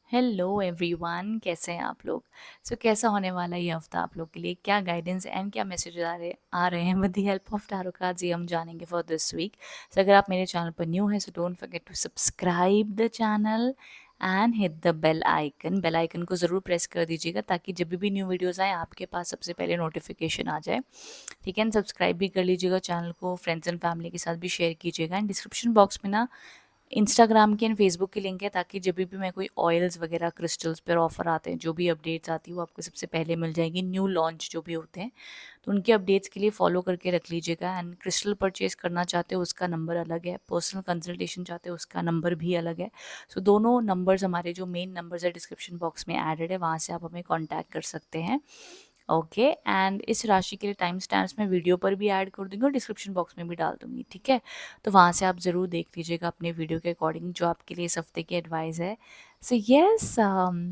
Hello everyone, कैसे हैं आप लोग। कैसा होने वाला है ये हफ्ता आप लोग के लिए, क्या गाइडेंस एंड क्या मैसेजेस आ रहे हैं with the help of tarot cards, ये हम जानेंगे फॉर दिस वीक। अगर आप मेरे चैनल पर न्यू हैं, so don't forget to subscribe the channel and hit the bell icon को ज़रूर प्रेस कर दीजिएगा ताकि जब भी न्यू वीडियोज़ आए आपके पास सबसे पहले नोटिफिकेशन आ जाए। ठीक है, सब्सक्राइब भी कर लीजिएगा चैनल को, फ्रेंड्स एंड फैमिली के साथ भी शेयर कीजिएगा। एंड डिस्क्रिप्शन बॉक्स में ना इंस्टाग्राम की एंड फेसबुक की लिंक है, ताकि जब भी मैं कोई ऑयल्स वगैरह क्रिस्टल्स पर ऑफर आते हैं, जो भी अपडेट्स आती है वो आपको सबसे पहले मिल जाएगी। न्यू लॉन्च जो भी होते हैं तो उनके अपडेट्स के लिए फॉलो करके रख लीजिएगा। एंड क्रिस्टल परचेज करना चाहते हो उसका नंबर अलग है, पर्सनल कंसल्टेशन चाहते हो उसका नंबर भी अलग है। दोनों नंबर्स हमारे जो मेन नंबर्स है डिस्क्रिप्शन बॉक्स में एडेड है, वहाँ से आप हमें कॉन्टैक्ट कर सकते हैं। ओके, एंड इस राशि के लिए टाइम स्टैम्प्स मैं वीडियो पर भी ऐड कर दूंगी और डिस्क्रिप्शन बॉक्स में भी डाल दूंगी। ठीक है, तो वहाँ से आप ज़रूर देख लीजिएगा अपने वीडियो के अकॉर्डिंग जो आपके लिए इस हफ्ते की एडवाइस है। Yes,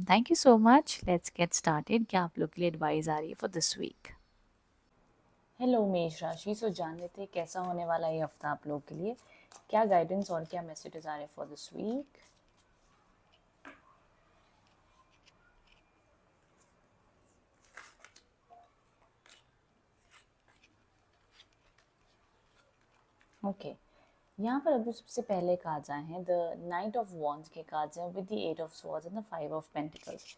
thank you so much, let's get started. क्या आप लोग के लिए एडवाइस आ रही है फॉर दिस वीक। हेलो मेष राशि, जान लेते हैं कैसा होने वाला है ये हफ्ता आप लोग के लिए, क्या गाइडेंस और क्या मैसेजेस आ रहे हैं फॉर दिस वीक। ओके, यहाँ पर अभी सबसे पहले कार्ड्स आए हैं, द नाइट ऑफ वॉन्ड्स के कार्ड्स हैं with the eight of swords and the five of pentacles.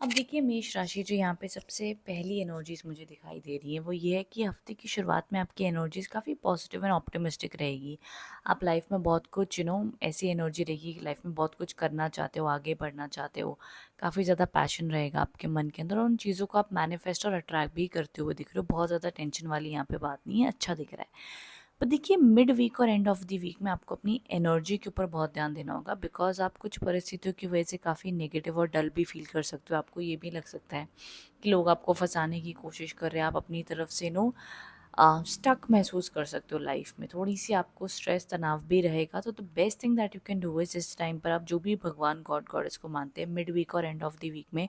अब देखिए मेष राशि, जो यहाँ पे सबसे पहली एनर्जीज मुझे दिखाई दे रही है वो ये है कि हफ्ते की शुरुआत में आपकी एनर्जीज काफ़ी पॉजिटिव एंड ऑप्टिमिस्टिक रहेगी। आप लाइफ में बहुत कुछ ऐसी एनर्जी रहेगी कि लाइफ में बहुत कुछ करना चाहते हो, आगे बढ़ना चाहते हो, काफ़ी ज़्यादा पैशन रहेगा आपके मन के अंदर और उन चीज़ों को आप मैनिफेस्ट और अट्रैक्ट भी करते हुए दिख रहे हो। बहुत ज़्यादा टेंशन वाली यहाँ पे बात नहीं है, अच्छा दिख रहा है। पर देखिए मिड वीक और एंड ऑफ द वीक में आपको अपनी एनर्जी के ऊपर बहुत ध्यान देना होगा, बिकॉज आप कुछ परिस्थितियों की वजह से काफ़ी नेगेटिव और डल भी फील कर सकते हो। आपको ये भी लग सकता है कि लोग आपको फंसाने की कोशिश कर रहे हैं, आप अपनी तरफ से स्टक महसूस कर सकते हो लाइफ में, थोड़ी सी आपको स्ट्रेस तनाव भी रहेगा। तो the best thing that you can do is इस टाइम पर आप जो भी भगवान गॉड गॉडेस को मानते हैं, मिड वीक और एंड ऑफ द वीक में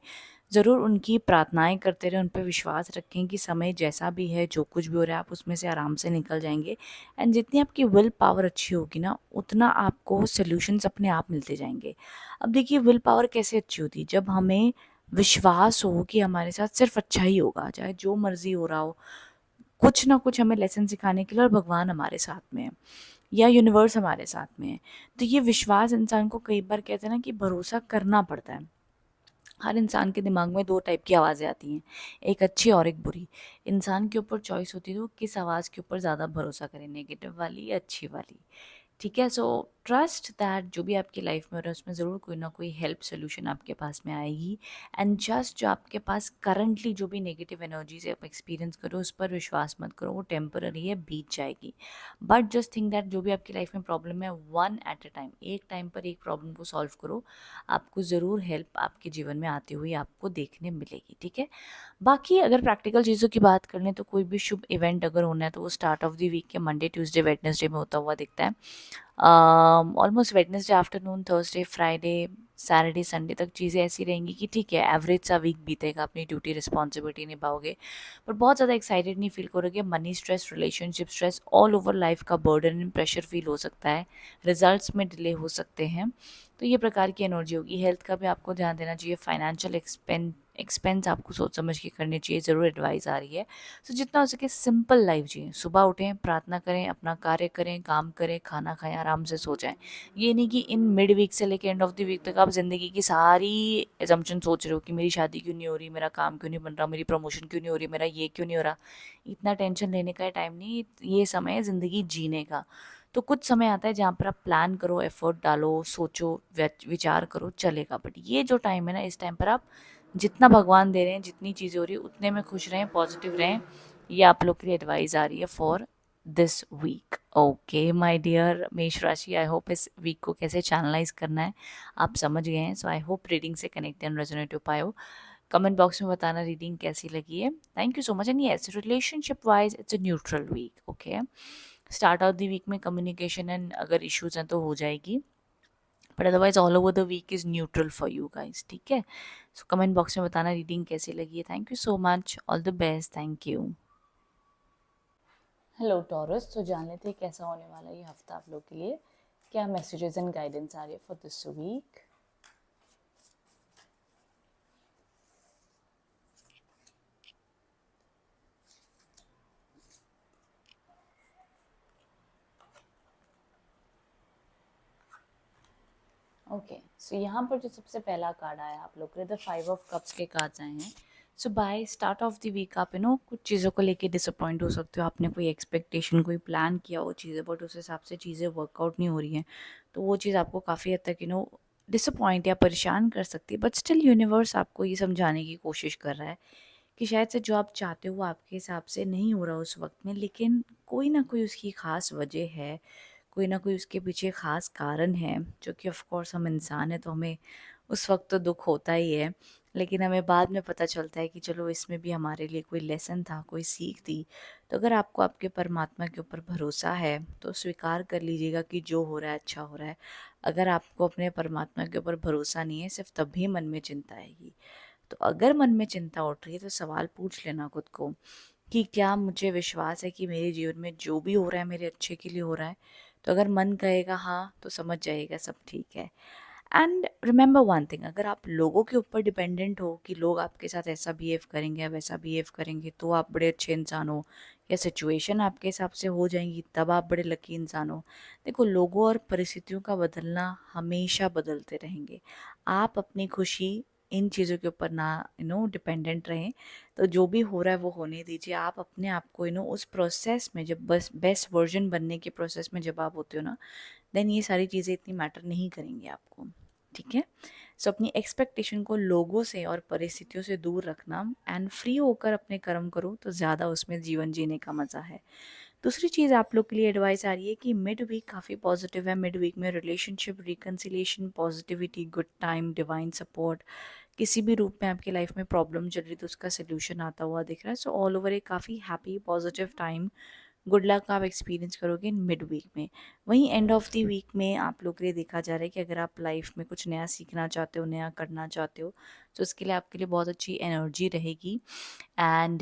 ज़रूर उनकी प्रार्थनाएं करते रहे, उन पर विश्वास रखें कि समय जैसा भी है, जो कुछ भी हो रहा है, आप उसमें से आराम से निकल जाएंगे। एंड जितनी आपकी विल पावर अच्छी होगी ना, उतना आपको सोल्यूशंस अपने आप मिलते जाएंगे। अब देखिए विल पावर कैसे अच्छी होती है, जब हमें विश्वास हो कि हमारे साथ सिर्फ अच्छा ही होगा, चाहे जो मर्जी हो रहा हो, कुछ ना कुछ हमें लेसन सिखाने के लिए, और भगवान हमारे साथ में है या यूनिवर्स हमारे साथ में है। तो ये विश्वास इंसान को, कई बार कहते हैं ना कि भरोसा करना पड़ता है। हर इंसान के दिमाग में दो टाइप की आवाज़ें आती हैं, एक अच्छी और एक बुरी। इंसान के ऊपर चॉइस होती है तो वो किस आवाज़ के ऊपर ज़्यादा भरोसा करें, नेगेटिव वाली या अच्छी वाली। ठीक है, ट्रस्ट दैट जो भी आपकी लाइफ में हो रहा है उसमें ज़रूर कोई ना कोई हेल्प सोल्यूशन आपके पास में आएगी। एंड जस्ट जो आपके पास करंटली जो भी नेगेटिव एनर्जीज आप एक्सपीरियंस करो उस पर विश्वास मत करो, वो टेम्पररी है, बीत जाएगी। बट जस्ट थिंक दैट जो भी आपकी लाइफ में प्रॉब्लम है, वन एट अ टाइम, एक टाइम पर एक प्रॉब्लम को सॉल्व करो, आपको ज़रूर हेल्प आपके जीवन में आती हुई आपको देखने मिलेगी। ठीक है, बाकी अगर प्रैक्टिकल चीज़ों की बात कर लें तो कोई भी शुभ इवेंट अगर होना है तो वो स्टार्ट ऑफ द वीक के मंडे ट्यूसडे वेडनेसडे में होता हुआ दिखता है। Almost Wednesday afternoon, Thursday, Friday, Saturday, Sunday तक चीज़ें ऐसी रहेंगी कि ठीक है, एवरेज सा वीक बीतेगा, अपनी ड्यूटी रिस्पॉन्सिबिलिटी निभाओगे, पर बहुत ज़्यादा एक्साइटेड नहीं फील करोगे। Money stress, relationship stress, all over life का बर्डन एंड प्रेशर फील हो सकता है, रिजल्ट्स में डिले हो सकते हैं। तो ये प्रकार की एनर्जी होगी। हेल्थ का भी आपको ध्यान देना चाहिए, फाइनेंशियल एक्सपेंस आपको सोच समझ के करने चाहिए, ज़रूर एडवाइस आ रही है। जितना हो सके सिंपल लाइफ जिए, सुबह उठें, प्रार्थना करें, अपना कार्य करें, काम करें, खाना खाएं, आराम से सो जाएं। ये नहीं कि इन मिड वीक से लेकर एंड ऑफ द वीक तक आप ज़िंदगी की सारी एजम्पशन सोच रहे हो कि मेरी शादी क्यों नहीं हो रही, मेरा काम क्यों नहीं बन रहा, मेरी प्रमोशन क्यों नहीं हो रही, मेरा ये क्यों नहीं हो रहा। इतना टेंशन लेने का टाइम नहीं, ये समय है ज़िंदगी जीने का। तो कुछ समय आता है जहाँ पर आप प्लान करो, एफर्ट डालो, सोचो, विचार करो, चलेगा। बट ये जो टाइम है ना, इस टाइम पर आप जितना भगवान दे रहे हैं, जितनी चीज़ें हो रही है, उतने में खुश रहें, पॉजिटिव रहें। ये आप लोग के लिए एडवाइस आ रही है for this week. Okay my dear Mesh राशि, आई होप इस वीक को कैसे चैनलाइज करना है आप समझ गए हैं। आई होप रीडिंग से कनेक्ट एंड रेजोनेट हो पाए हो। कमेंट बॉक्स में बताना रीडिंग कैसी लगी है। Thank you so much. And yes, relationship wise it's a neutral week. Okay, start out the week में कम्युनिकेशन एंड अगर इश्यूज हैं तो हो जाएगी, but otherwise all over the week is neutral for you guys. ठीक है, comment box में बताना रीडिंग कैसी लगी है। Thank you so much, all the best, thank you. Hello taurus, जान लेते हैं कैसा होने वाला है ये हफ्ता आप लोग के लिए, क्या मैसेजेस एंड गाइडेंस आ रही है for this week. Okay, so यहाँ पर जो सबसे पहला कार्ड आया आप लोग के लिए, द 5 ऑफ कप्स के कार्ड्स आए हैं। So by start of the week आप कुछ चीज़ों को लेके डिसअपॉइंट हो सकते हो। आपने कोई एक्सपेक्टेशन, कोई प्लान किया वो चीज़ें, बट उस हिसाब से चीज़ें वर्कआउट नहीं हो रही हैं, तो वो चीज़ आपको काफ़ी हद तक डिसअपॉइंट या परेशान कर सकती है। बट स्टिल यूनिवर्स आपको ये समझाने की कोशिश कर रहा है कि शायद से जो आप चाहते हो वो आपके हिसाब से नहीं हो रहा उस वक्त में, लेकिन कोई ना कोई उसकी ख़ास वजह है, कोई ना कोई उसके पीछे ख़ास कारण है, जो कि ऑफ़ कोर्स हम इंसान हैं तो हमें उस वक्त तो दुख होता ही है, लेकिन हमें बाद में पता चलता है कि चलो इसमें भी हमारे लिए कोई लेसन था, कोई सीख थी। तो अगर आपको आपके परमात्मा के ऊपर भरोसा है तो स्वीकार कर लीजिएगा कि जो हो रहा है अच्छा हो रहा है। अगर आपको अपने परमात्मा के ऊपर भरोसा नहीं है, सिर्फ तभी मन में चिंता आएगी। तो अगर मन में चिंता उठ रही है तो सवाल पूछ लेना खुद को कि क्या मुझे विश्वास है कि मेरे जीवन में जो भी हो रहा है मेरे अच्छे के लिए हो रहा है। तो अगर मन कहेगा हाँ तो समझ जाइएगा सब ठीक है। एंड रिमेंबर वन थिंग, अगर आप लोगों के ऊपर डिपेंडेंट हो कि लोग आपके साथ ऐसा बिहेव करेंगे या वैसा बिहेव करेंगे तो आप बड़े अच्छे इंसान हो, या सिचुएशन आपके हिसाब से हो जाएंगी तब आप बड़े लकी इंसान हो। देखो, लोगों और परिस्थितियों का बदलना हमेशा बदलते रहेंगे। आप अपनी खुशी इन चीज़ों के ऊपर ना डिपेंडेंट रहें। तो जो भी हो रहा है वो होने दीजिए। आप अपने आप को उस प्रोसेस में, जब बस बेस्ट वर्जन बनने के प्रोसेस में जब आप होते हो ना, देन ये सारी चीज़ें इतनी मैटर नहीं करेंगी आपको। ठीक है। सो अपनी एक्सपेक्टेशन को लोगों से और परिस्थितियों से दूर रखना एंड फ्री होकर अपने कर्म करो तो ज़्यादा उसमें जीवन जीने का मज़ा है। दूसरी चीज़ आप लोग के लिए एडवाइस आ रही है कि मिड वीक काफ़ी पॉजिटिव है। मिड वीक में relationship, reconciliation, positivity, good time, divine support, किसी भी रूप में आपकी लाइफ में प्रॉब्लम चल रही तो उसका सोल्यूशन आता हुआ दिख रहा है। सो ऑल ओवर एक काफ़ी happy positive time, good luck आप एक्सपीरियंस करोगे इन मिड वीक में। वहीं एंड ऑफ द वीक में आप लोग के लिए देखा जा रहा है कि अगर आप लाइफ में कुछ नया सीखना चाहते हो, नया करना चाहते हो, तो उसके लिए आपके लिए बहुत अच्छी एनर्जी रहेगी। एंड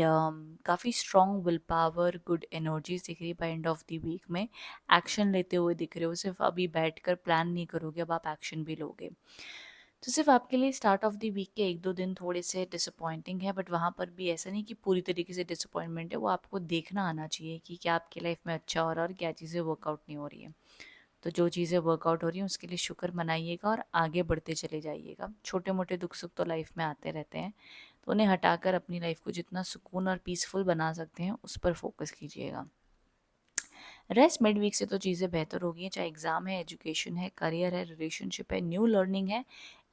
काफ़ी strong will power, good energies दिख रही है by end of the week में। एक्शन लेते हुए दिख रहे हो, सिर्फ अभी बैठकर प्लान नहीं करोगे, अब आप एक्शन भी लोगे। तो सिर्फ आपके लिए स्टार्ट ऑफ द वीक के 1-2 दिन थोड़े से डिसअपॉइंटिंग है, बट वहाँ पर भी ऐसा नहीं कि पूरी तरीके से डिसअपॉइंटमेंट है। वो आपको देखना आना चाहिए कि क्या आपकी लाइफ में अच्छा हो रहा है और क्या चीज़ें वर्कआउट नहीं हो रही है। तो जो चीज़ें वर्कआउट हो रही हैं उसके लिए शुक्र मनाइएगा और आगे बढ़ते चले जाइएगा। छोटे मोटे दुख सुख तो लाइफ में आते रहते हैं, तो उन्हें हटाकर अपनी लाइफ को जितना सुकून और पीसफुल बना सकते हैं उस पर फोकस कीजिएगा। रेस्ट मिड वीक से तो चीज़ें बेहतर हो गई हैं, चाहे एग्ज़ाम है, एजुकेशन है, करियर है, रिलेशनशिप है, न्यू लर्निंग है,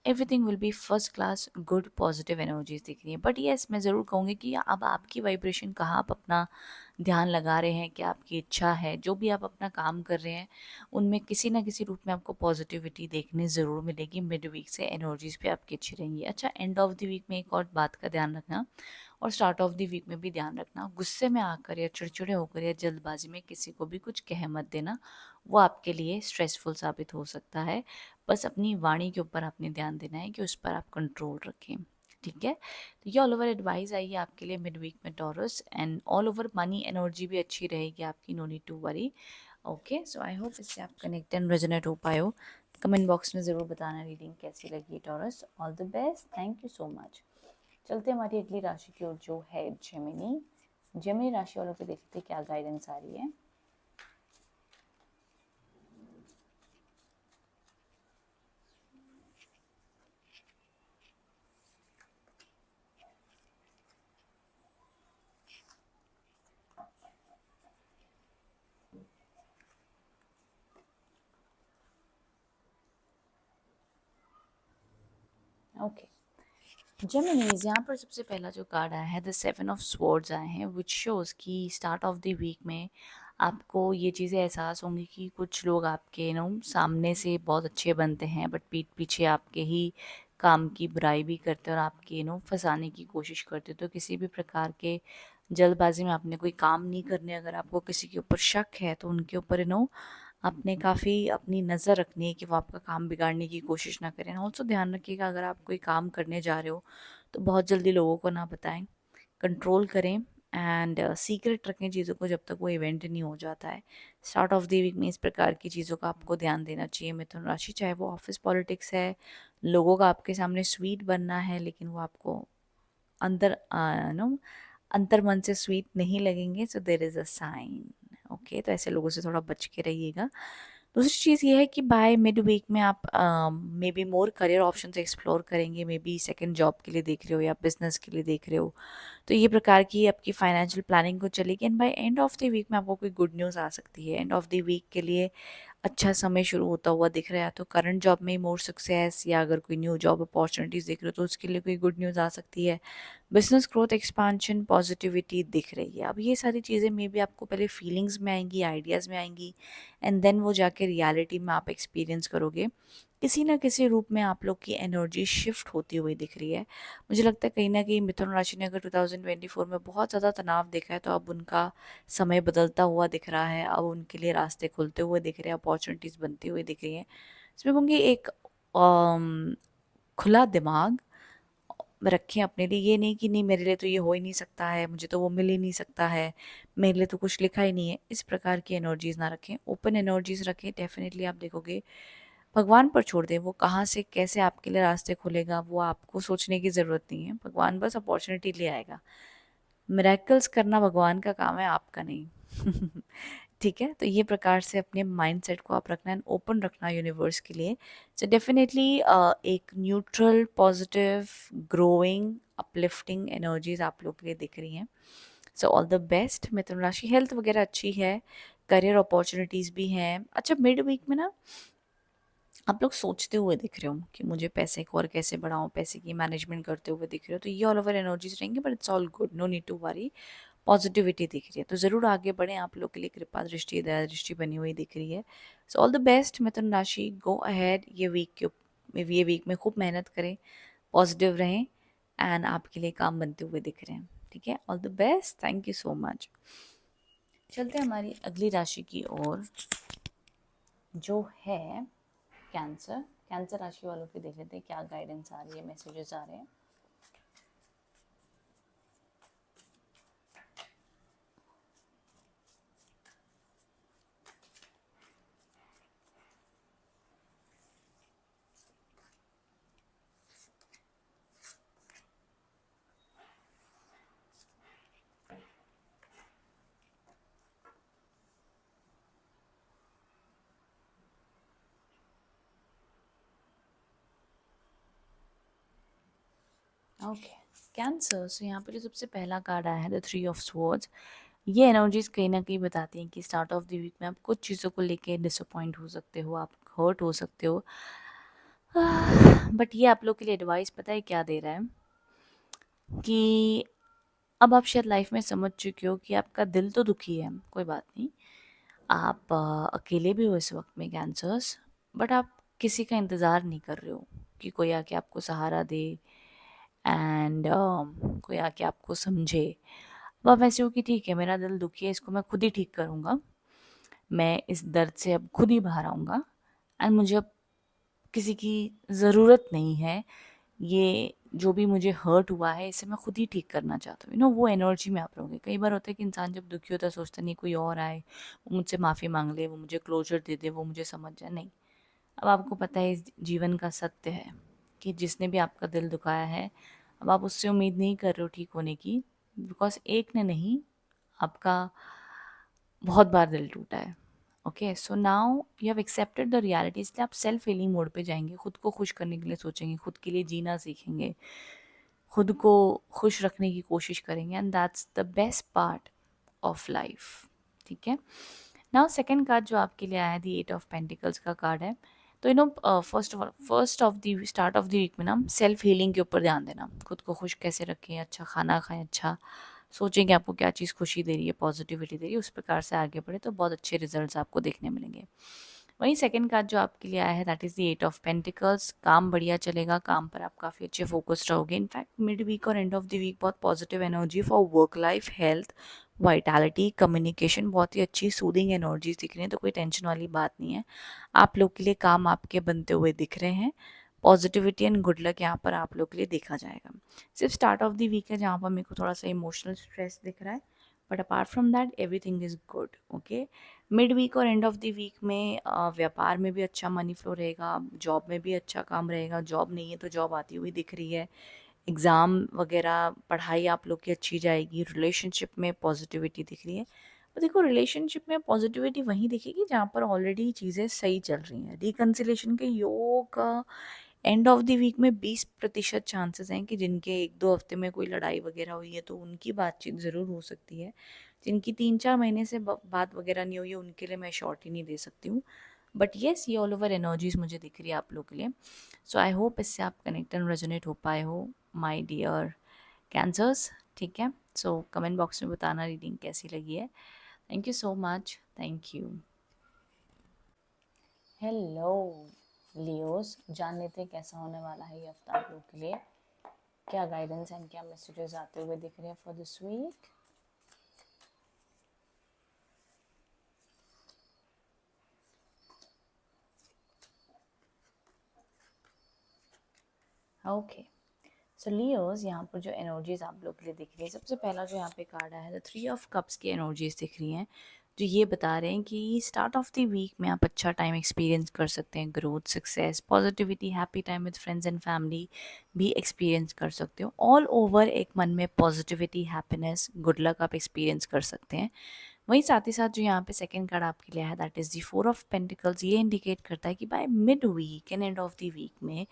everything will be first class, good positive energies दिख रही है। बट येस, मैं ज़रूर कहूँगी कि अब आपकी वाइब्रेशन कहाँ आप अपना ध्यान लगा रहे हैं, क्या आपकी इच्छा है, जो भी आप अपना काम कर रहे हैं उनमें किसी ना किसी रूप में आपको पॉजिटिविटी देखने ज़रूर मिलेगी। मिड वीक से एनर्जीज भी आपकी अच्छी रहेंगी। अच्छा, एंड ऑफ द वीक में एक और बात का ध्यान रखना, और स्टार्ट ऑफ द वीक में भी ध्यान रखना, गुस्से में आकर या चिड़चिड़े होकर या जल्दबाजी में किसी को भी कुछ कह मत देना। वो आपके लिए स्ट्रेसफुल साबित हो सकता है। बस अपनी वाणी के ऊपर आपने ध्यान देना है कि उस पर आप कंट्रोल रखें। ठीक है। तो ये ऑल ओवर एडवाइस आई है आपके लिए मिड वीक में Taurus, and all over money energy भी अच्छी रहेगी आपकी, no need to worry. Okay, so I hope इससे आप कनेक्ट एंड रेजोनेट हो पाए हो। कमेंट बॉक्स में ज़रूर बताना रीडिंग कैसी लगी taurus. All the best, thank you so much. चलते हमारी अगली राशि की ओर जो है जेमिनी। जेमिनी राशि वालों को देखते क्या गाइडेंस आ रही है। ओके, जेमिनीज, यहाँ पर सबसे पहला जो कार्ड आया है द 7 ऑफ स्वॉर्ड्स आए हैं, विच शोज कि स्टार्ट ऑफ द वीक में आपको ये चीज़ें एहसास होंगी कि कुछ लोग आपके सामने से बहुत अच्छे बनते हैं, बट पीठ पीछे आपके ही काम की बुराई भी करते हैं और आपके फंसाने की कोशिश करते हैं। तो किसी भी प्रकार के जल्दबाजी में आपने कोई काम नहीं करने, अगर आपको किसी के ऊपर शक है तो उनके ऊपर आपने काफ़ी अपनी नज़र रखनी है कि वो आपका काम बिगाड़ने की कोशिश ना करें। ऑल्सो ध्यान रखिएगा, अगर आप कोई काम करने जा रहे हो तो बहुत जल्दी लोगों को ना बताएं, कंट्रोल करें एंड सीक्रेट रखें चीज़ों को जब तक वो इवेंट नहीं हो जाता है। स्टार्ट ऑफ द वीक में इस प्रकार की चीज़ों का आपको ध्यान देना चाहिए मिथुन राशि, चाहे वो ऑफिस पॉलिटिक्स है, लोगों का आपके सामने स्वीट बनना है लेकिन वो आपको अंदर नो अंतर मन से स्वीट नहीं लगेंगे, so there is a sign. Okay, तो ऐसे लोगों से थोड़ा बच के रहिएगा। दूसरी चीज़ ये है कि बाय मिड वीक में आप may be more career options explore करेंगे, मे बी सेकंड जॉब के लिए देख रहे हो या बिजनेस के लिए देख रहे हो, तो ये प्रकार की आपकी फाइनेंशियल प्लानिंग को चलेगी। And by end of the week में आपको कोई गुड न्यूज़ आ सकती है। एंड ऑफ द वीक के लिए अच्छा समय शुरू होता हुआ दिख रहा है, तो करंट जॉब में मोर सक्सेस, या अगर कोई न्यू जॉब अपॉर्चुनिटीज़ देख रहे हो तो उसके लिए कोई गुड न्यूज़ आ सकती है। बिजनेस ग्रोथ, एक्सपांशन, पॉजिटिविटी दिख रही है। अब ये सारी चीज़ें मे बी आपको पहले फीलिंग्स में आएंगी, आइडियाज़ में आएंगी, एंड देन वो जाके रियलिटी में आप एक्सपीरियंस करोगे। किसी ना किसी रूप में आप लोग की एनर्जी शिफ्ट होती हुई दिख रही है। मुझे लगता है कहीं ना कहीं मिथुन राशि ने अगर 2024 में बहुत ज़्यादा तनाव देखा है, तो अब उनका समय बदलता हुआ दिख रहा है। अब उनके लिए रास्ते खुलते हुए दिख रहे हैं, अपॉर्चुनिटीज़ बनती हुई दिख रही हैं। इसमें कहूँगी एक खुला दिमाग रखें अपने लिए। ये नहीं कि नहीं मेरे लिए तो ये हो ही नहीं सकता है, मुझे तो वो मिल ही नहीं सकता है, मेरे लिए तो कुछ लिखा ही नहीं है, इस प्रकार की एनर्जीज ना रखें। ओपन एनर्जीज रखें। डेफिनेटली आप देखोगे भगवान पर छोड़ दें, वो कहाँ से कैसे आपके लिए रास्ते खुलेगा वो आपको सोचने की ज़रूरत नहीं है। भगवान बस अपॉर्चुनिटी ले आएगा। मिरेकल्स करना भगवान का काम है, आपका नहीं। ठीक है, तो ये प्रकार से अपने माइंडसेट को आप रखना एंड ओपन रखना यूनिवर्स के लिए। सो डेफिनेटली एक neutral, positive, growing, uplifting energies आप लोग के लिए दिख रही हैं। सो ऑल द बेस्ट मिथुन राशि। हेल्थ वगैरह अच्छी है, करियर अपॉर्चुनिटीज़ भी हैं। अच्छा, मिड वीक में ना आप लोग सोचते हुए दिख रहे हो कि मुझे पैसे को और कैसे बढ़ाऊं, पैसे की मैनेजमेंट करते हुए दिख रहे हो, तो ये ऑल ओवर एनर्जीज रहेंगे, but it's all good, no need to worry. Positivity दिख रही है, तो ज़रूर आगे बढ़ें। आप लोग के लिए कृपा दृष्टि, दया दृष्टि बनी हुई दिख रही है। सो ऑल द बेस्ट मिथुन राशि, गो अहेड। ये वीक में खूब मेहनत करें, पॉजिटिव रहें, एंड आपके लिए काम बनते हुए दिख रहे हैं। ठीक है, all the best, thank you so much. चलते हैं हमारी अगली राशि की ओर, जो है कैंसर। कैंसर राशि वालों की देख लेते हैं क्या गाइडेंस आ रही है, मैसेजेस आ रहे हैं। Okay, cancer. सो यहाँ पे जो सबसे पहला कार्ड आया है, द 3 ऑफ स्वॉर्ड्स। ये एनर्जीज कहीं ना कहीं बताती हैं कि स्टार्ट ऑफ द वीक में आप कुछ चीज़ों को लेके डिसअपॉइंट हो सकते हो, आप हर्ट हो सकते हो। बट ये आप लोग के लिए एडवाइस पता है क्या दे रहा है, कि अब आप शायद लाइफ में समझ चुके हो कि आपका दिल तो दुखी है, कोई बात नहीं। आप अकेले भी हो इस वक्त में कैंसर्स, बट आप किसी का इंतज़ार नहीं कर रहे हो कि कोई आके आपको सहारा दे, एंड कोई आके आपको समझे। अब आप ऐसे हो कि ठीक है, मेरा दिल दुखी है, इसको मैं खुद ही ठीक करूँगा, मैं इस दर्द से अब खुद ही बाहर आऊँगा, एंड मुझे अब किसी की ज़रूरत नहीं है। ये जो भी मुझे हर्ट हुआ है, इसे मैं खुद ही ठीक करना चाहता हूँ। वो एनर्जी में आप रहोगे। कई बार होता है कि इंसान जब दुखी होता है सोचता नहीं कोई और आए, वो मुझसे माफ़ी मांग ले, वो मुझे क्लोजर दे दे, वो मुझे समझ जाए। नहीं, अब आपको पता है इस जीवन का सत्य है कि जिसने भी आपका दिल दुखाया है, अब आप उससे उम्मीद नहीं कर रहे हो ठीक होने की, बिकॉज एक ने नहीं, आपका बहुत बार दिल टूटा है। Okay, so now you have accepted the reality, इसलिए आप सेल्फ हीलिंग मोड पे जाएंगे, खुद को खुश करने के लिए सोचेंगे, खुद के लिए जीना सीखेंगे, खुद को खुश रखने की कोशिश करेंगे, and that's the best part of life. ठीक है, नाउ सेकंड कार्ड जो आपके लिए आया है, दी 8 ऑफ पेंटिकल्स का कार्ड है। तो first of the start of the week में ना सेल्फ हीलिंग के ऊपर ध्यान देना। खुद को खुश कैसे रखें, अच्छा खाना खाएं, अच्छा सोचें कि आपको क्या चीज़ खुशी दे रही है, पॉजिटिविटी दे रही है, उस प्रकार से आगे बढ़े तो बहुत अच्छे रिजल्ट्स आपको देखने मिलेंगे। वहीं सेकंड कार्ड जो आपके लिए आया है, that is the 8 of pentacles. काम बढ़िया चलेगा, काम पर आप काफ़ी अच्छे फोकस्ड रहोगे। इनफैक्ट मिड वीक और एंड ऑफ द वीक बहुत positive energy for work life, health, vitality, communication, बहुत ही अच्छी सूदिंग एनर्जीज दिख रही हैं, तो कोई टेंशन वाली बात नहीं है। आप लोग के लिए काम आपके बनते हुए दिख रहे हैं। पॉजिटिविटी एंड गुड लक यहाँ पर आप लोग के लिए देखा जाएगा। सिर्फ स्टार्ट ऑफ द वीक है जहाँ पर मेरे को थोड़ा सा इमोशनल स्ट्रेस दिख रहा है, but apart from that everything is good. Okay, mid week और एंड ऑफ द वीक में व्यापार में भी अच्छा मनी फ्लो रहेगा, जॉब में भी अच्छा काम रहेगा। जॉब नहीं है तो जॉब आती हुई दिख रही है। एग्ज़ाम वगैरह पढ़ाई आप लोग की अच्छी जाएगी। रिलेशनशिप में पॉजिटिविटी दिख रही है, तो देखो रिलेशनशिप में पॉजिटिविटी वहीं दिखेगी जहाँ पर ऑलरेडी चीज़ें सही चल रही हैं। रिकन्सिलेशन के योग एंड ऑफ द वीक में 20% चांसेस हैं कि जिनके 1-2 हफ्ते में कोई लड़ाई वगैरह हुई है तो उनकी बातचीत ज़रूर हो सकती है। जिनकी 3-4 महीने से बात वगैरह नहीं हुई है उनके लिए मैं शॉर्ट ही नहीं दे सकती हूँ। बट येस, ये ऑल ओवर एनर्जीज मुझे दिख रही है आप लोग के लिए। सो आई होप इससे आप कनेक्ट एंड रेजोनेट हो पाए हो माय डियर कैंसर्स। ठीक है, सो कमेंट बॉक्स में बताना रीडिंग कैसी लगी है। Thank you so much, thank you. Hello Leos, जान लेते हैं कैसा होने वाला है ये हफ्ता आप लोग के लिए। क्या गाइडेंस एंड क्या मैसेजेस आते हुए दिख रहे हैं for this week. Okay, so Leos, यहाँ पर जो एनर्जीज आप लोग के लिए दिख रही है, सबसे पहला जो यहाँ पे कार्ड आया है, 3 ऑफ कप्स की एनर्जीज दिख रही हैं जो ये बता रहे हैं कि स्टार्ट ऑफ द वीक में आप अच्छा टाइम एक्सपीरियंस कर सकते हैं। Growth, success, positivity, happy time with friends and family भी एक्सपीरियंस कर सकते हो। ऑल ओवर एक मन में पॉजिटिविटी, हैप्पीनेस, गुड लक आप एक्सपीरियंस कर सकते हैं। वहीं साथ ही साथ जो यहाँ पे सेकंड कार्ड आपके लिए है, that is the 4 of pentacles. ये इंडिकेट करता है कि by mid week and end of the week में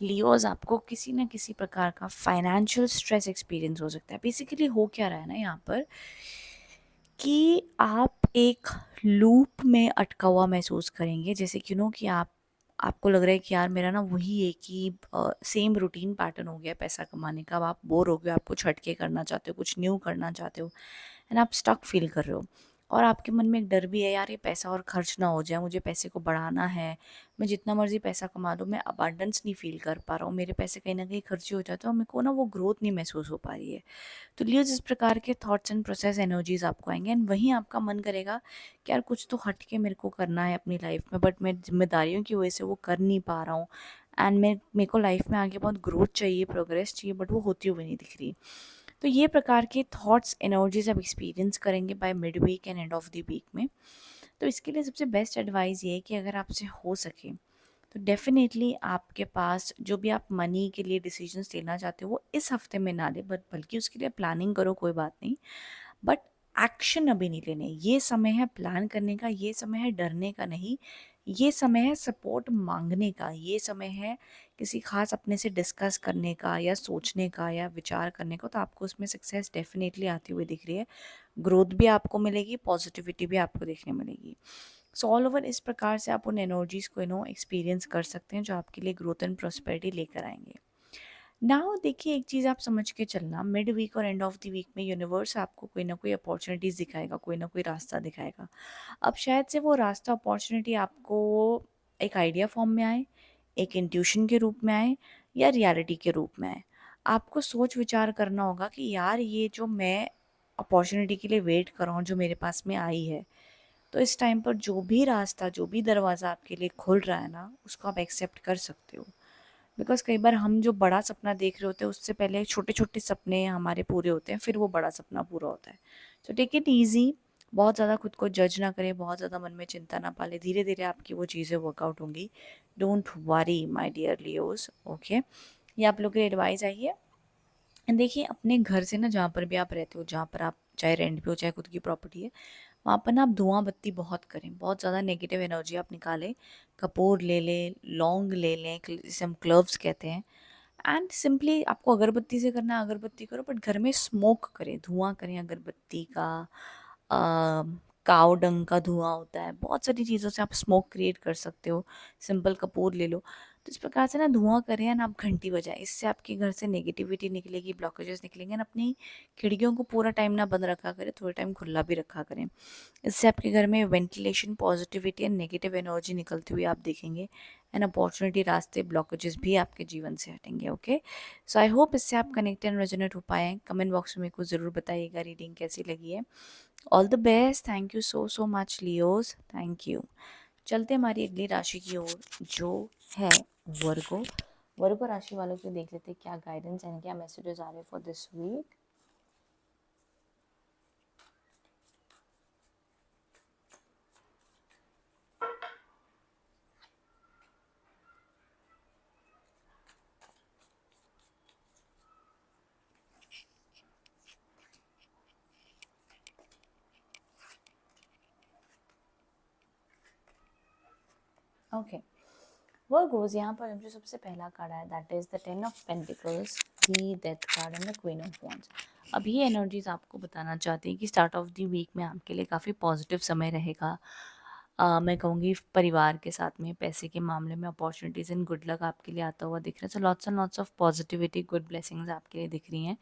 लियोज आपको किसी न किसी प्रकार का फाइनेंशियल स्ट्रेस एक्सपीरियंस हो सकता है। बेसिकली हो क्या रहा है ना यहाँ पर कि आप एक लूप में अटका हुआ महसूस करेंगे, जैसे कि कि आपको लग रहा है कि यार मेरा ना वही एक ही सेम रूटीन पैटर्न हो गया पैसा कमाने का। अब आप बोर हो गए, आप कुछ हटके करना चाहते हो, कुछ न्यू करना चाहते हो एंड आप स्टक फील कर रहे हो। और आपके मन में एक डर भी है, यार ये पैसा और खर्च ना हो जाए, मुझे पैसे को बढ़ाना है। मैं जितना मर्जी पैसा कमा लूँ, मैं अबांडेंस नहीं फील कर पा रहा हूँ, मेरे पैसे कहीं ना कहीं खर्चे हो जाते हैं और मेरे को ना वो ग्रोथ नहीं महसूस हो पा रही है। तो लियो, जिस प्रकार के थॉट्स एंड प्रोसेस एनर्जीज आपको आएंगे एंड वहीं आपका मन करेगा कि यार कुछ तो हट के मेरे को करना है अपनी लाइफ में, बट मैं जिम्मेदारियों की वजह से वो कर नहीं पा रहा हूँ। एंड मेरे को लाइफ में आगे बहुत ग्रोथ चाहिए, प्रोग्रेस चाहिए, बट वो होती हुई नहीं दिख रही। तो ये प्रकार के थॉट्स एनर्जीज आप एक्सपीरियंस करेंगे by mid week and end of the week में। तो इसके लिए सबसे बेस्ट एडवाइस ये है कि अगर आपसे हो सके तो डेफिनेटली आपके पास जो भी आप मनी के लिए डिसीजंस लेना चाहते हो वो इस हफ्ते में ना ले, बट बल्कि उसके लिए प्लानिंग करो, कोई बात नहीं, बट एक्शन अभी नहीं लेने। ये समय है प्लान करने का, ये समय है डरने का नहीं, ये समय है सपोर्ट मांगने का, ये समय है किसी खास अपने से डिस्कस करने का या सोचने का या विचार करने का। तो आपको उसमें सक्सेस डेफिनेटली आती हुई दिख रही है, ग्रोथ भी आपको मिलेगी, पॉजिटिविटी भी आपको देखने मिलेगी। सो ऑल ओवर इस प्रकार से आप उन एनर्जीज को एक्सपीरियंस कर सकते हैं जो आपके लिए ग्रोथ एंड प्रॉस्पेरिटी लेकर आएंगे। नाउ देखिए, एक चीज़ आप समझ के चलना, मिड वीक और एंड ऑफ द वीक में यूनिवर्स आपको कोई ना कोई अपॉर्चुनिटीज़ दिखाएगा, कोई ना कोई रास्ता दिखाएगा। अब शायद से वो रास्ता, अपॉर्चुनिटी आपको एक आइडिया फॉर्म में आए, एक इंट्यूशन के रूप में आए या रियलिटी के रूप में आए। आपको सोच विचार करना होगा कि यार ये जो मैं अपॉर्चुनिटी के लिए वेट कर रहा हूँ जो मेरे पास में आई है, तो इस टाइम पर जो भी रास्ता, जो भी दरवाज़ा आपके लिए खुल रहा है ना, उसको आप एक्सेप्ट कर सकते हो। बिकॉज़ कई बार हम जो बड़ा सपना देख रहे होते हैं उससे पहले छोटे छोटे सपने हमारे पूरे होते हैं, फिर वो बड़ा सपना पूरा होता है। सो टेक इट ईजी, बहुत ज़्यादा खुद को जज ना करें, बहुत ज़्यादा मन में चिंता ना पाले, धीरे धीरे आपकी वो चीज़ें वर्कआउट होंगी। Don't worry my dear Leos, okay. ये आप लोग की एडवाइस आई है। एंड देखिए, अपने घर से ना, जहाँ पर भी आप रहते हो, जहाँ पर आप चाहे रेंट पे हो चाहे खुद की प्रॉपर्टी है, वहाँ पर ना आप धुआं बत्ती बहुत करें, बहुत ज़्यादा नेगेटिव एनर्जी आप निकालें। कपूर ले लें, लौंग ले लें, जिसे हम क्लव्स कहते हैं, एंड सिंपली आपको अगरबत्ती से करना है अगरबत्ती करो, बट घर में स्मोक करें, धुआं करें अगरबत्ती का, काव डंग का धुआं होता है, बहुत सारी चीज़ों से आप स्मोक क्रिएट कर सकते हो। सिंपल कपूर ले लो। तो इस प्रकार से ना धुआं करें एंड आप घंटी बजाएं, इससे आपके घर से नेगेटिविटी निकलेगी, ब्लॉकेजेस निकलेंगे। एंड अपनी खिड़कियों को पूरा टाइम ना बंद रखा करें, थोड़ा टाइम खुला भी रखा करें। इससे आपके घर में ventilation, positivity and negative energy निकलती हुई आप देखेंगे। एंड अपॉर्चुनिटी, रास्ते, ब्लॉकेजेस भी आपके जीवन से हटेंगे। ओके, सो आई होप इससे आप कनेक्ट एंड रेजोनेट हो पाए हैं। कमेंट बॉक्स में मेरे को ज़रूर बताइएगा रीडिंग कैसी लगी है। All the best, thank you so so much Leos, thank you. चलते हमारी अगली राशि की ओर जो है वर्गो। वर्गो राशि वालों के देख लेते हैं क्या गाइडेंस एंड क्या मैसेजेस आ रहे हैं for this week. Okay, Virgos यहाँ पर जो सबसे पहला कार्ड है that is the 10 of pentacles, the death card and the queen of wands. अब ये एनर्जीज आपको बताना चाहती हैं कि स्टार्ट ऑफ द वीक में आपके लिए काफ़ी पॉजिटिव समय रहेगा। मैं कहूँगी परिवार के साथ में पैसे के मामले में अपॉर्चुनिटीज़ एंड गुड लक आपके लिए आता हुआ दिख रहा है। So lots and lots of positivity, good blessings आपके लिए दिख रही हैं।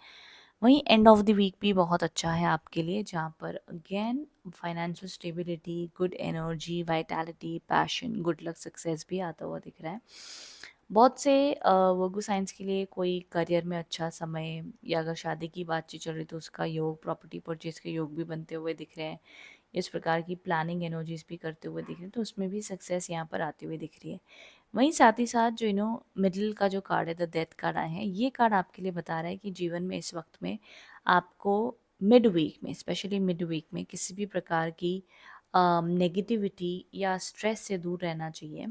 वहीं एंड ऑफ द वीक भी बहुत अच्छा है आपके लिए, जहाँ पर again financial stability, good energy, vitality, passion, good luck, success भी आता हुआ दिख रहा है। बहुत से वर्गो साइंस के लिए कोई करियर में अच्छा समय, या अगर शादी की बातचीत चल रही तो उसका योग, प्रॉपर्टी परचेज के योग भी बनते हुए दिख रहे हैं। इस प्रकार की प्लानिंग एनर्जीज भी करते हुए दिख रहे हैं, तो उसमें भी सक्सेस यहाँ पर आती हुई दिख रही है। वहीं साथ ही साथ जो मिडिल का जो कार्ड है, द डेथ कार्ड आए हैं, ये कार्ड आपके लिए बता रहा है कि जीवन में इस वक्त में आपको मिड वीक में, स्पेशली मिड वीक में किसी भी प्रकार की नेगेटिविटी या स्ट्रेस से दूर रहना चाहिए।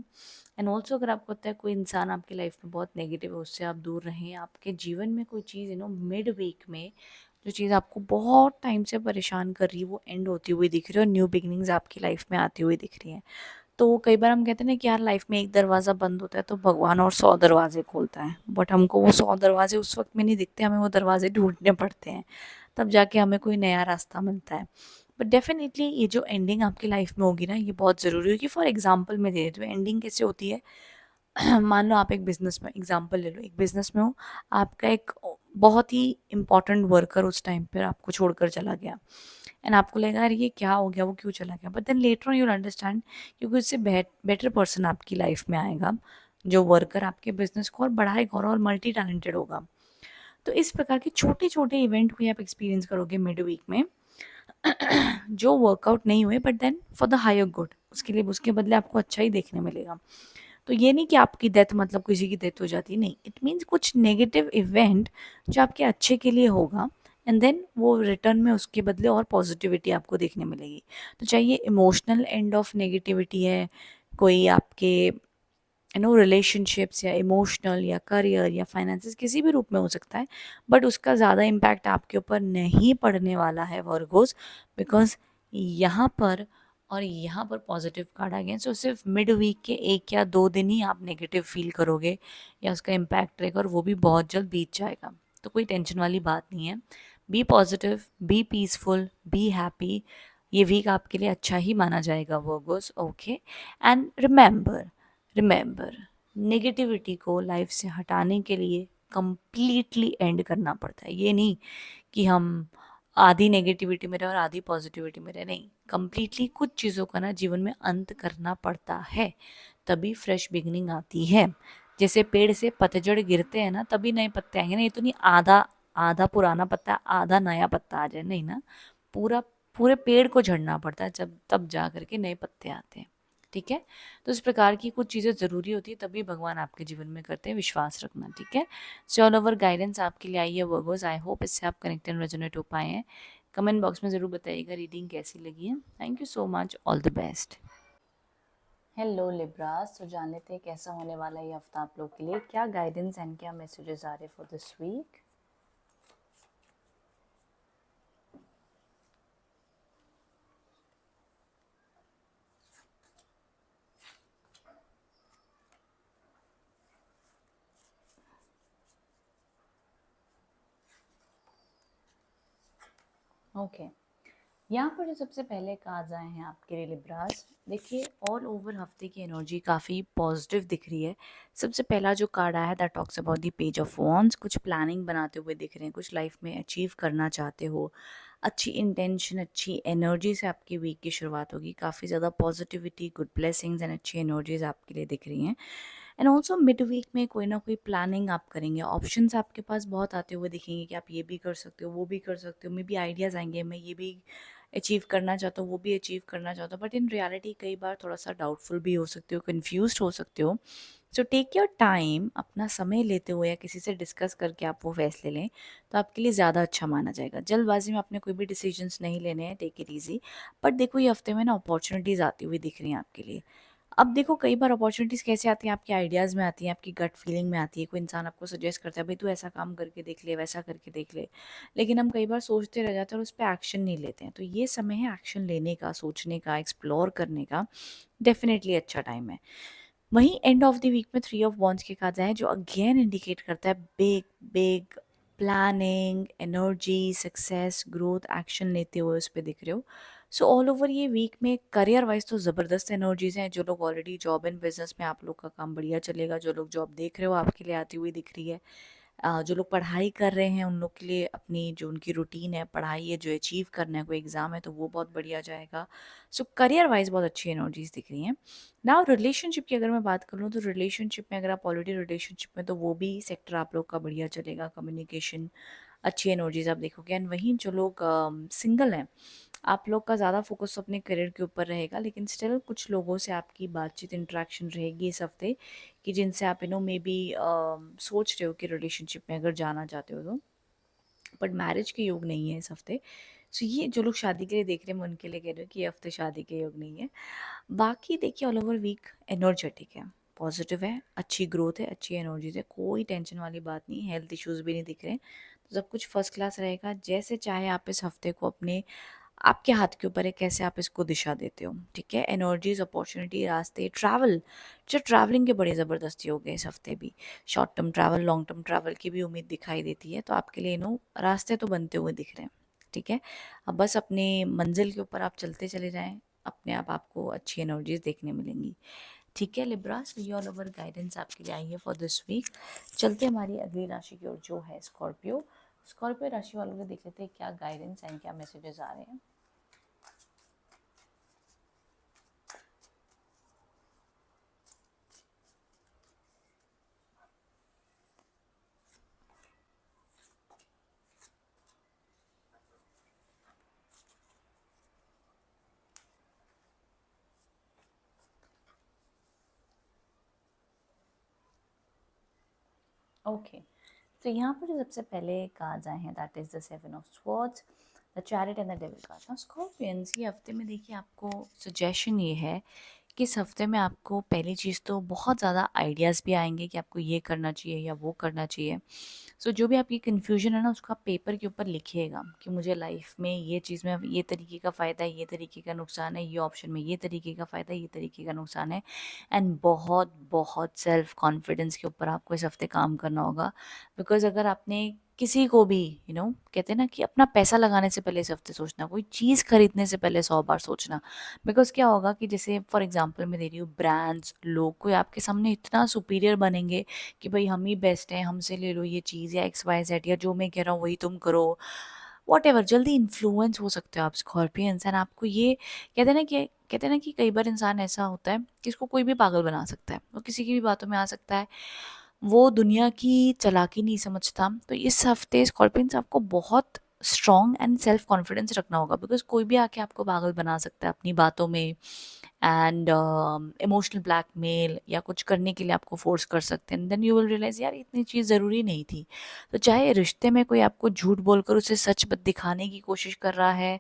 एंड ऑल्सो अगर आपको लगता है कोई इंसान आपकी लाइफ में बहुत नेगेटिव है, उससे आप दूर रहें। आपके जीवन में कोई चीज़ मिड वीक में जो चीज़ आपको बहुत टाइम से परेशान कर रही है वो एंड होती हुई दिख रही है और न्यू बिगनिंग्स आपकी लाइफ में आती हुई दिख रही हैं। तो कई बार हम कहते हैं ना कि यार लाइफ में एक दरवाज़ा बंद होता है तो भगवान और 100 दरवाजे खोलता है, बट हमको वो 100 दरवाजे उस वक्त में नहीं दिखते, हमें वो दरवाजे ढूंढने पड़ते हैं, तब जाके हमें कोई नया रास्ता मिलता है। बट डेफिनेटली ये जो एंडिंग आपकी लाइफ में होगी ना, ये बहुत ज़रूरी होगी। फॉर एग्जाम्पल मैं दे रही हूँ एंडिंग कैसे होती है। मान लो आप एक बिजनेस में, एग्जांपल ले लो, एक बिजनेस में हो, आपका एक बहुत ही इंपॉर्टेंट वर्कर उस टाइम पर आपको छोड़कर चला गया, एंड आपको लगा यार ये क्या हो गया, वो क्यों चला गया, but then later on you will understand क्योंकि उससे बेटर पर्सन आपकी लाइफ में आएगा, जो वर्कर आपके बिजनेस को और बढ़ाएगा और मल्टी टैलेंटेड होगा। तो इस प्रकार के छोटे छोटे इवेंट भी आप एक्सपीरियंस करोगे मिड वीक में, जो वर्कआउट नहीं हुए, but then for the higher good, उसके लिए उसके बदले आपको अच्छा ही देखने मिलेगा। तो ये नहीं कि आपकी डेथ मतलब किसी की डेथ हो जाती है, नहीं, इट मीन्स कुछ नेगेटिव इवेंट जो आपके अच्छे के लिए होगा, एंड देन वो रिटर्न में उसके बदले और पॉजिटिविटी आपको देखने मिलेगी। तो चाहे ये इमोशनल एंड ऑफ नेगेटिविटी है, कोई आपके रिलेशनशिप्स या इमोशनल या करियर या फाइनेंसेस किसी भी रूप में हो सकता है, बट उसका ज़्यादा इम्पैक्ट आपके ऊपर नहीं पड़ने वाला है वर्गोस, बिकॉज यहाँ पर और यहाँ पर पॉजिटिव कार्ड आ गए। सो सिर्फ मिड वीक के 1 या 2 दिन ही आप नेगेटिव फील करोगे या उसका इम्पैक्ट रहेगा, और वो भी बहुत जल्द बीत जाएगा। तो कोई टेंशन वाली बात नहीं है। Be positive, be peaceful, be happy. ये वीक आपके लिए अच्छा ही माना जाएगा Virgos. Okay, and remember, negativity को लाइफ से हटाने के लिए कंप्लीटली एंड करना पड़ता है। ये नहीं कि हम आधी नेगेटिविटी में रहे और आधी पॉजिटिविटी में रहे, नहीं, कंप्लीटली कुछ चीज़ों का ना जीवन में अंत करना पड़ता है, तभी फ्रेश बिगनिंग आती है। जैसे पेड़ से पतझड़ गिरते हैं ना, तभी नए पत्ते आएंगे ना, ये तो नहीं आधा आधा पुराना पत्ता आधा नया पत्ता आ जाए, नहीं ना, पूरा पूरे पेड़ को झड़ना पड़ता है, जब तब जा करके नए पत्ते आते हैं। ठीक है, तो इस प्रकार की कुछ चीज़ें ज़रूरी होती है, तभी भगवान आपके जीवन में करते हैं, विश्वास रखना। ठीक है, सो ऑल ओवर गाइडेंस आपके लिए आई है वर्गोस। आई होप इससे आप कनेक्ट एंड रेजोनेट हो पाए हैं। कमेंट बॉक्स में ज़रूर बताइएगा रीडिंग कैसी लगी है। Thank you so much, all the best. Hello Libras, तो जान लेते हैं कैसा होने वाला है ये हफ्ता आप लोग के लिए, क्या गाइडेंस एंड क्या मैसेजेस आ रहे फॉर दिस वीक। ओके, यहाँ पर जो सबसे पहले कार्ड्स आए हैं आपके लिए लिब्रास, देखिए ऑल ओवर हफ्ते की एनर्जी काफ़ी पॉजिटिव दिख रही है। सबसे पहला जो कार्ड आया है that talks about the page of wands. कुछ प्लानिंग बनाते हुए दिख रहे हैं, कुछ लाइफ में अचीव करना चाहते हो, अच्छी इंटेंशन, अच्छी एनर्जी से आपकी वीक की शुरुआत होगी। काफ़ी ज़्यादा पॉजिटिविटी, गुड ब्लेसिंग्स एंड अच्छी एनर्जीज आपके लिए दिख रही हैं। एंड ऑल्सो मिड वीक में कोई ना कोई प्लानिंग आप करेंगे, ऑप्शंस आपके पास बहुत आते हुए दिखेंगे कि आप ये भी कर सकते हो, वो भी कर सकते हो, मे बी आइडियाज़ आएंगे, मैं ये भी अचीव करना चाहता हूँ, वो भी अचीव करना चाहता हूँ, बट इन रियलिटी कई बार थोड़ा सा डाउटफुल भी हो सकते हो, कन्फ्यूज हो सकते हो। सो टेक योर टाइम, अपना समय लेते हुए या किसी से डिस्कस करके आप वो फैसले लें, तो आपके लिए ज़्यादा अच्छा माना जाएगा। जल्दबाजी में आपने कोई भी डिसीजंस नहीं लेने हैं, टेक इट ईजी। बट देखो ये हफ्ते में ना अपॉर्चुनिटीज़ आती हुई दिख रही हैं आपके लिए। अब देखो कई बार अपॉर्चुनिटीज़ कैसे आती हैं, आपके आइडियाज़ में आती हैं, आपकी गट फीलिंग में आती है, कोई इंसान आपको सजेस्ट करता है भाई तू ऐसा काम करके देख ले, वैसा करके देख ले, लेकिन हम कई बार सोचते रह जाते हैं और उस पर एक्शन नहीं लेते हैं। तो ये समय है एक्शन लेने का, सोचने का, एक्सप्लोर करने का, डेफिनेटली अच्छा टाइम है। वहीं एंड ऑफ द वीक में 3 ऑफ वॉन्ड्स के कार्ड आए जो अगेन इंडिकेट करता है big big planning, energy, success, growth, action लेते हुए उस पे दिख रहे हो। सो ऑल ओवर ये वीक में करियर वाइज तो ज़बरदस्त एनर्जीज हैं। जो लोग ऑलरेडी जॉब एंड बिजनेस में, आप लोग का काम बढ़िया चलेगा। जो लोग जॉब देख रहे हो आपके लिए आती हुई दिख रही है। जो लोग पढ़ाई कर रहे हैं उन लोग के लिए अपनी जो उनकी रूटीन है, पढ़ाई है, जो अचीव करना है, कोई एग्ज़ाम है तो वो बहुत बढ़िया जाएगा। सो करियर वाइज बहुत अच्छी एनर्जीज दिख रही हैं। नाउ रिलेशनशिप की अगर मैं बात करूँ तो रिलेशनशिप में अगर आप ऑलरेडी रिलेशनशिप में तो वो भी सेक्टर आप लोग का बढ़िया चलेगा। कम्युनिकेशन, अच्छी एनर्जीज आप देखोगे। एंड वहीं जो लोग सिंगल हैं, आप लोग का ज़्यादा फोकस अपने करियर के ऊपर रहेगा, लेकिन स्टिल कुछ लोगों से आपकी बातचीत, इंटरेक्शन रहेगी इस हफ्ते कि जिनसे आप मे बी सोच रहे हो कि रिलेशनशिप में अगर जाना चाहते हो तो, बट मैरिज के योग नहीं है इस हफ्ते। सो ये जो लोग शादी के लिए देख रहे हैं मैं उनके लिए कह रही हूँ कि ये हफ्ते शादी के योग नहीं है। बाकी देखिए ऑल ओवर वीक एनर्जेटिक है, पॉजिटिव है, अच्छी ग्रोथ है, अच्छी एनर्जीज है, कोई टेंशन वाली बात नहीं, हेल्थ इश्यूज भी नहीं दिख रहे हैं। तो सब कुछ फर्स्ट क्लास रहेगा। जैसे चाहे आप इस हफ्ते को अपने, आपके हाथ के ऊपर है कैसे आप इसको दिशा देते हो। ठीक है, एनर्जीज, अपॉर्चुनिटी, रास्ते, ट्रैवल, जो ट्रैवलिंग के बड़े ज़बरदस्ती हो गए इस हफ्ते भी। Short term travel, long term travel की भी उम्मीद दिखाई देती है। तो आपके लिए रास्ते तो बनते हुए दिख रहे हैं। ठीक है, अब बस अपने मंजिल के ऊपर आप चलते चले जाएं, अपने आप आपको अच्छी एनर्जीज देखने मिलेंगी। ठीक है लिब्रा, सो ये ऑल ओवर गाइडेंस आपके लिए आई है फॉर दिस वीक। चलते हमारी अगली राशि की ओर जो है स्कॉर्पियो। स्कॉर्पियो राशि वालों को देख लेते हैं क्या गाइडेंस एंड क्या मैसेजेस आ रहे हैं। ओके, तो यहाँ पर जो सबसे पहले कार्ड्स आए हैं that is the 7 of swords, the chariot and the devil card. Now Scorpions, ये हफ्ते में देखिए आपको सजेशन ये है कि इस हफ्ते में आपको पहली चीज़ तो बहुत ज़्यादा आइडियाज़ भी आएंगे कि आपको ये करना चाहिए या वो करना चाहिए। सो जो भी आपकी कन्फ्यूजन है ना उसको आप पेपर के ऊपर लिखिएगा कि मुझे लाइफ में ये चीज़ में ये तरीके का फ़ायदा है, ये तरीके का नुकसान है, ये ऑप्शन में ये तरीके का फ़ायदा है, ये तरीके का नुकसान है। एंड बहुत बहुत सेल्फ कॉन्फिडेंस के ऊपर आपको इस हफ्ते काम करना होगा। बिकॉज अगर आपने किसी को भी कहते हैं ना कि अपना पैसा लगाने से पहले इस हफ्ते सोचना, कोई चीज़ खरीदने से पहले 100 बार सोचना। बिकॉज क्या होगा कि जैसे फॉर एग्जाम्पल मैं दे रही हूँ, ब्रांड्स, लोग कोई आपके सामने इतना सुपीरियर बनेंगे कि भाई हम ही बेस्ट हैं, हमसे ले लो ये चीज़ या XYZ, या जो मैं कह रहा हूँ वही तुम करो, वॉट एवर। जल्दी इन्फ्लुएंस हो सकते हो आप स्कॉर्पियंस। एंड आपको ये कहते हैं ना कि कई बार इंसान ऐसा होता है कि इसको कोई भी पागल बना सकता है, वो किसी की भी बातों में आ सकता है, वो दुनिया की चालाकी नहीं समझता। तो इस हफ्ते स्कॉर्पियंस आपको बहुत स्ट्रॉन्ग एंड सेल्फ कॉन्फिडेंस रखना होगा। बिकॉज कोई भी आके आपको पागल बना सकता है अपनी बातों में, एंड इमोशनल ब्लैकमेल या कुछ करने के लिए आपको फोर्स कर सकते हैं। देन यू विल रियलाइज यार इतनी चीज़ ज़रूरी नहीं थी। तो चाहे रिश्ते में कोई आपको झूठ बोलकर उसे सच दिखाने की कोशिश कर रहा है,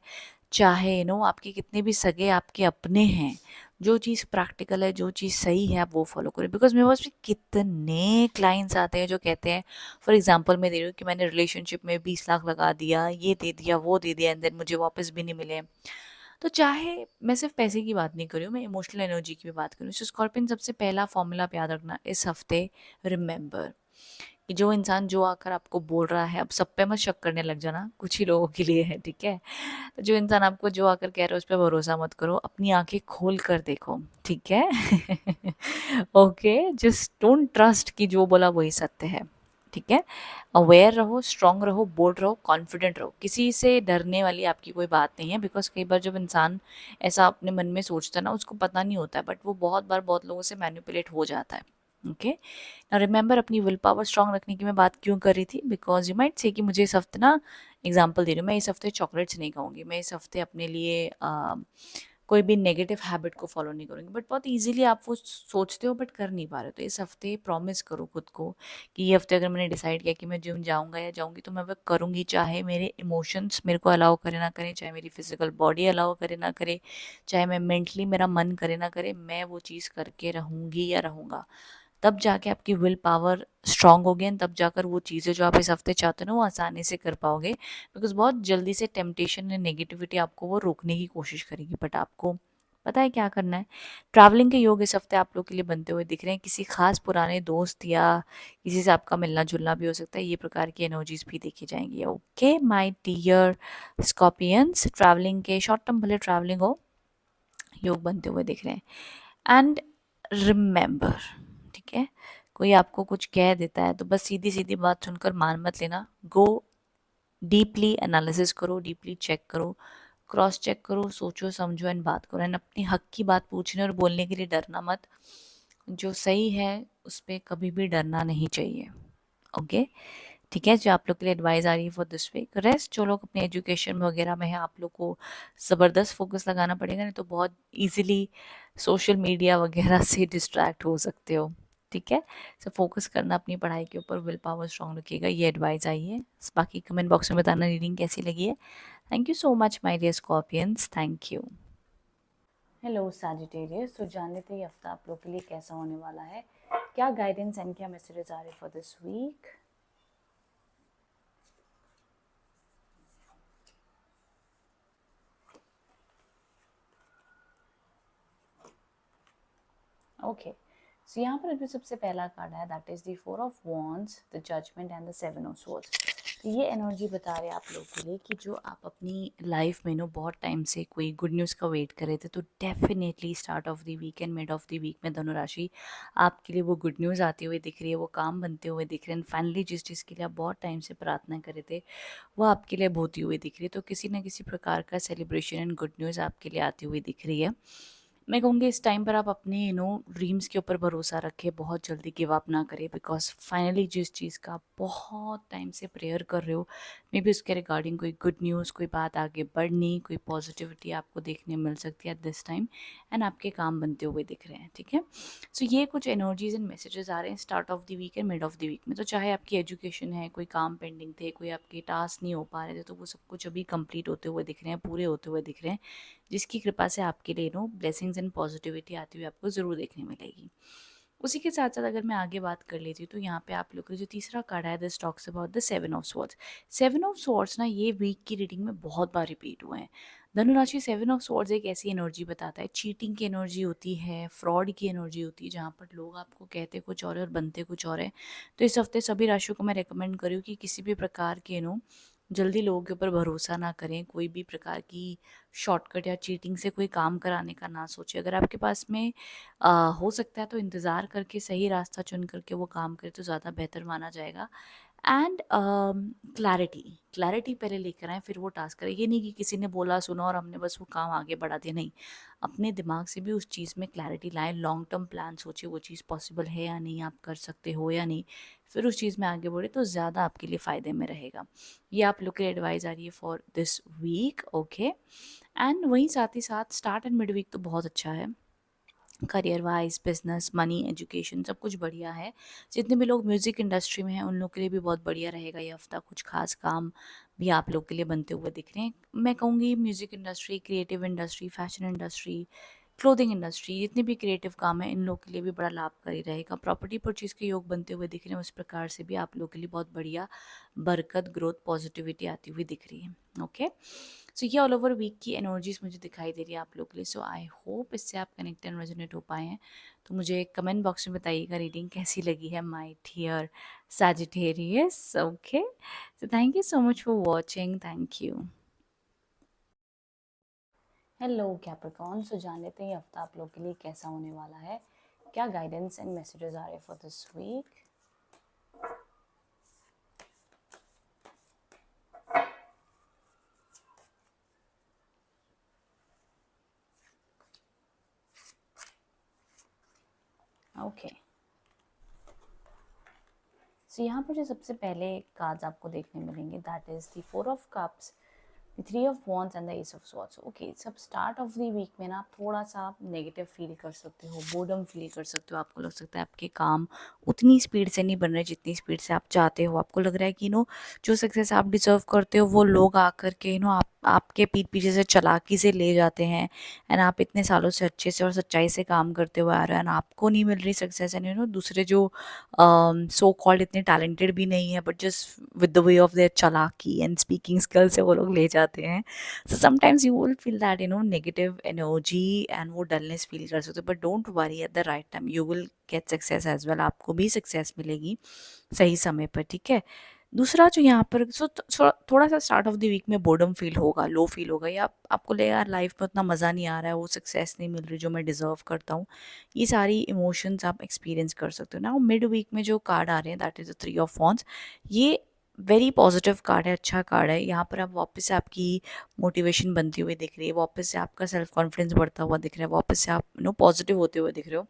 चाहे आपके कितने भी सगे आपके अपने हैं, जो चीज़ प्रैक्टिकल है, जो चीज़ सही है आप वो फॉलो करें। बिकॉज मेरे पास भी कितने क्लाइंट्स आते हैं जो कहते हैं, फॉर एग्जांपल मैं दे रही हूँ कि मैंने रिलेशनशिप में 20 लाख लगा दिया, ये दे दिया, वो दे दिया, एंड देन मुझे वापस भी नहीं मिले। तो चाहे मैं सिर्फ पैसे की बात नहीं कर रही हूँ, मैं इमोशनल एनर्जी की भी बात कर रही हूँ। सो स्कॉर्पियन, सबसे पहला फॉर्मूला आप याद रखना इस हफ्ते, रिमेंबर कि जो इंसान जो आकर आपको बोल रहा है, अब सब पे मत शक करने लग जाना, कुछ ही लोगों के लिए है, ठीक है। तो जो इंसान आपको जो आकर कह रहा है उस पर भरोसा मत करो, अपनी आंखें खोल कर देखो, ठीक है। ओके, जस्ट डोंट ट्रस्ट कि जो बोला वही सत्य है, ठीक है। अवेयर रहो, स्ट्रांग रहो, बोल्ड रहो, कॉन्फिडेंट रहो, किसी से डरने वाली आपकी कोई बात नहीं है। बिकॉज कई बार जब इंसान ऐसा अपने मन में सोचता है ना, उसको पता नहीं होता है, बट वो बहुत बार बहुत लोगों से मैनिपुलेट हो जाता है। ओके, रिमेंबर, अपनी विल पावर स्ट्रांग रखने की मैं बात क्यों कर रही थी, बिकॉज यू माइट से कि मुझे इस हफ्ते ना, एग्जाम्पल दे रही हूँ, मैं इस हफ्ते चॉकलेट्स नहीं खाऊंगी, मैं इस हफ्ते अपने लिए कोई भी नेगेटिव हैबिट को फॉलो नहीं करूँगी। बट बहुत इजीली आप वो सोचते हो बट कर नहीं पा रहे हो। तो इस हफ्ते प्रॉमिस करो खुद को कि ये हफ्ते अगर मैंने डिसाइड किया कि मैं जिम जाऊँगा या जाऊँगी तो मैं वह करूँगी, चाहे मेरे इमोशंस मेरे को अलाउ करे ना करें, चाहे मेरी फिजिकल बॉडी अलाउ करे ना करे, चाहे मैं मेंटली मेरा मन करे ना करे, मैं वो चीज़ करके रहूँगी या रहूँगा। तब जाके आपकी विल पावर स्ट्रांग होगी, एंड तब जाकर वो चीज़ें जो आप इस हफ्ते चाहते हो ना वो आसानी से कर पाओगे। बिकॉज बहुत जल्दी से टेम्पटेशन एंड नेगेटिविटी आपको वो रोकने की कोशिश करेगी, बट आपको पता है क्या करना है? ट्रैवलिंग के योग इस हफ्ते आप लोग के लिए बनते हुए दिख रहे हैं। किसी खास पुराने दोस्त या किसी से आपका मिलना-जुलना भी हो सकता है। ये प्रकार की एनर्जीज़ भी देखी जाएँगी। Okay my dear Scorpions, travelling के शॉर्ट टर्म भले ट्रैवलिंग हो, योग बनते हुए दिख रहे हैं। एंड रिमेंबर, ठीक है? कोई आपको कुछ कह देता है तो बस सीधी-सीधी बात सुनकर मान मत लेना। गो डीपली एनालिसिस करो, डीपली चेक करो, क्रॉस चेक करो, सोचो समझो एंड बात करो एंड अपनी हक की बात पूछने और बोलने के लिए डरना मत। जो सही है उस पे कभी भी डरना नहीं चाहिए। ओके, ठीक है? जो आप लोग के लिए एडवाइस आ रही है फॉर दिस वीक। रेस्ट जो लोग अपने एजुकेशन वगैरह में है, आप लोग को ज़बरदस्त फोकस लगाना पड़ेगा, नहीं तो बहुत इजीली सोशल मीडिया वगैरह से डिस्ट्रैक्ट हो सकते हो। ठीक है, सो फोकस करना अपनी पढ़ाई के ऊपर, विल पावर स्ट्रांग रखिएगा। ये एडवाइस आई है। बाकी कमेंट बॉक्स में बताना रीडिंग कैसी लगी है। Thank you so much my dear Scorpions, thank you. Hello Sagittarius, तो जान लेते ही हफ्ता आप लोग के लिए कैसा होने वाला है, क्या गाइडेंस एंड क्या मैसेजेस आ रहे for this week. Okay, so यहाँ पर जो सबसे पहला कार्ड है that is the four of wands, the judgement and the seven of swords. तो ये एनर्जी बता रहे हैं आप लोग के लिए कि जो आप अपनी लाइफ में नो बहुत टाइम से कोई गुड न्यूज़ का वेट कर रहे थे, तो definitely start of the week and mid of the week में धनु राशि आपके लिए वो गुड न्यूज़ आती हुई दिख रही है, वो काम बनते हुए दिख रहे हैं। फाइनली जिस चीज़ के लिए आप बहुत टाइम से प्रार्थना कर रहे थे वो आपके लिए होती हुई दिख रही है। तो किसी न किसी प्रकार का सेलिब्रेशन एंड गुड न्यूज़ आपके लिए आती हुई दिख रही है। मैं कहूँगी इस टाइम पर आप अपने ड्रीम्स के ऊपर भरोसा रखें, बहुत जल्दी गिव अप ना करें, बिकॉज फाइनली जिस चीज़ का आप बहुत टाइम से प्रेयर कर रहे हो, मे बी उसके रिगार्डिंग कोई गुड न्यूज़, कोई बात आगे बढ़नी, कोई पॉजिटिविटी आपको देखने मिल सकती है एट दिस टाइम एंड आपके काम बनते हुए दिख रहे हैं। ठीक है, सो ये कुछ एनर्जीज एंड मैसेजेस आ रहे हैं start of the week and mid of the week में। तो चाहे आपकी एजुकेशन है, कोई काम पेंडिंग थे, कोई आपके टास्क नहीं हो पा रहे थे, तो वो सब कुछ अभी कंप्लीट होते हुए दिख रहे हैं, पूरे होते हुए दिख रहे हैं, जिसकी कृपा से आपके लिए ब्लेसिंग्स एंड पॉजिटिविटी आती हुई आपको ज़रूर देखने मिलेगी। उसी के साथ साथ अगर मैं आगे बात कर लेती हूँ तो यहाँ पे आप लोग का जो तीसरा कार्ड है this talks about the seven of swords. Seven of swords ना ये वीक की रीडिंग में बहुत बार रिपीट हुए हैं। धनुराशि सेवन ऑफ स्वॉर्ड्स एक ऐसी एनर्जी बताता है, चीटिंग की एनर्जी होती है, फ्रॉड की एनर्जी होती है, जहाँ पर लोग आपको कहते कुछ और है और बनते कुछ और है। तो इस हफ्ते सभी राशियों को मैं रिकमेंड करूँ कि किसी भी प्रकार के जल्दी लोगों के ऊपर भरोसा ना करें, कोई भी प्रकार की शॉर्टकट या चीटिंग से कोई काम कराने का ना सोचें। अगर आपके पास में हो सकता है तो इंतज़ार करके सही रास्ता चुन करके वो काम करें तो ज़्यादा बेहतर माना जाएगा। एंड क्लैरिटी, क्लैरिटी पहले लेकर आएँ फिर वो टास्क करें। ये नहीं कि किसी ने बोला सुना और हमने बस वो काम आगे बढ़ा दिया, नहीं। अपने दिमाग से भी उस चीज़ में क्लैरिटी लाएँ, लॉन्ग टर्म प्लान सोचिए वो चीज़ पॉसिबल है या नहीं, आप कर सकते हो या नहीं, फिर उस चीज़ में आगे बढ़े तो ज़्यादा आपके लिए फ़ायदे में रहेगा। ये आप लोग के लिए एडवाइस आ रही है for this week. Okay, and वहीं साथ ही साथ स्टार्ट एंड मिड वीक तो बहुत अच्छा है। Career wise, business, money, education सब कुछ बढ़िया है। जितने भी लोग म्यूज़िक इंडस्ट्री में हैं उन लोग के लिए भी बहुत बढ़िया रहेगा ये हफ्ता। कुछ खास काम भी आप लोग के लिए बनते हुए दिख रहे हैं। मैं कहूँगी music industry, creative industry, fashion industry, clothing industry, जितने भी क्रिएटिव काम है इन लोग के लिए भी बड़ा लाभकारी रहेगा। प्रॉपर्टी परचेज के योग बनते हुए दिख रहे हैं, उस प्रकार से भी आप लोग के लिए बहुत बढ़िया बरकत, ग्रोथ, पॉजिटिविटी आती हुई दिख रही है। ओके, सो ये ऑल ओवर वीक की एनर्जीज मुझे दिखाई दे रही है आप लोग के लिए। सो आई होप इससे आप कनेक्ट एंड रेजोनेट हो पाए हैं। तो मुझे कमेंट बॉक्स में बताइएगा रीडिंग कैसी लगी है my dear Sagittarius. Okay, so thank you so much for watching, thank you. Hello Capricorn, so जान लेते हैं ये हफ्ता आप लोग के लिए कैसा होने वाला है, क्या गाइडेंस एंड मैसेजेस आ रहे हैं for this week. Okay, so यहाँ पर जो सबसे पहले कार्ड्स आपको देखने मिलेंगे that is the four of cups, the three of wands and the S of swords. Okay, सब स्टार्ट ऑफ द वीक में ना आप थोड़ा सा आप नेगेटिव फील कर सकते हो, बोर्डम फील कर सकते हो। आपको लग सकता है आपके काम उतनी स्पीड से नहीं बन रहे जितनी स्पीड से आप चाहते हो। आपको लग रहा है कि जो सक्सेस आप डिजर्व करते हो वो लोग आकर के आप आपके पीठ पीछे से चालाकी से ले जाते हैं, एंड आप इतने सालों से अच्छे से और सच्चाई से काम करते हुए आ रहे हो, एंड आपको नहीं मिल रही सक्सेस, एंड दूसरे जो सो कॉल्ड इतने टैलेंटेड भी नहीं है, but just with the way of their चालाकी एंड स्पीकिंग स्किल से वो लोग ले जाते हैं. So sometimes you will feel that negative energy and वो डलनेस फील कर सकते हो, but don't worry, at the right time you will get success as well. आपको भी सक्सेस मिलेगी सही समय पर, ठीक है. दूसरा जो यहाँ पर थोड़ा सा स्टार्ट ऑफ द वीक में बोर्डम फील होगा, लो फील होगा, या आपको लगेगा यार लाइफ में उतना मज़ा नहीं आ रहा है, वो सक्सेस नहीं मिल रही जो मैं डिज़र्व करता हूँ. ये सारी इमोशंस आप एक्सपीरियंस कर सकते हो ना. मिड वीक में जो कार्ड आ रहे हैं, that is the 3 of wands. ये वेरी पॉजिटिव कार्ड है, अच्छा कार्ड है. यहाँ पर आप वापस से आपकी मोटिवेशन बनती हुई दिख रही है, वापस से आपका सेल्फ कॉन्फिडेंस बढ़ता हुआ दिख रहा है, वापस से आप पॉजिटिव होते हुए दिख रहे हो.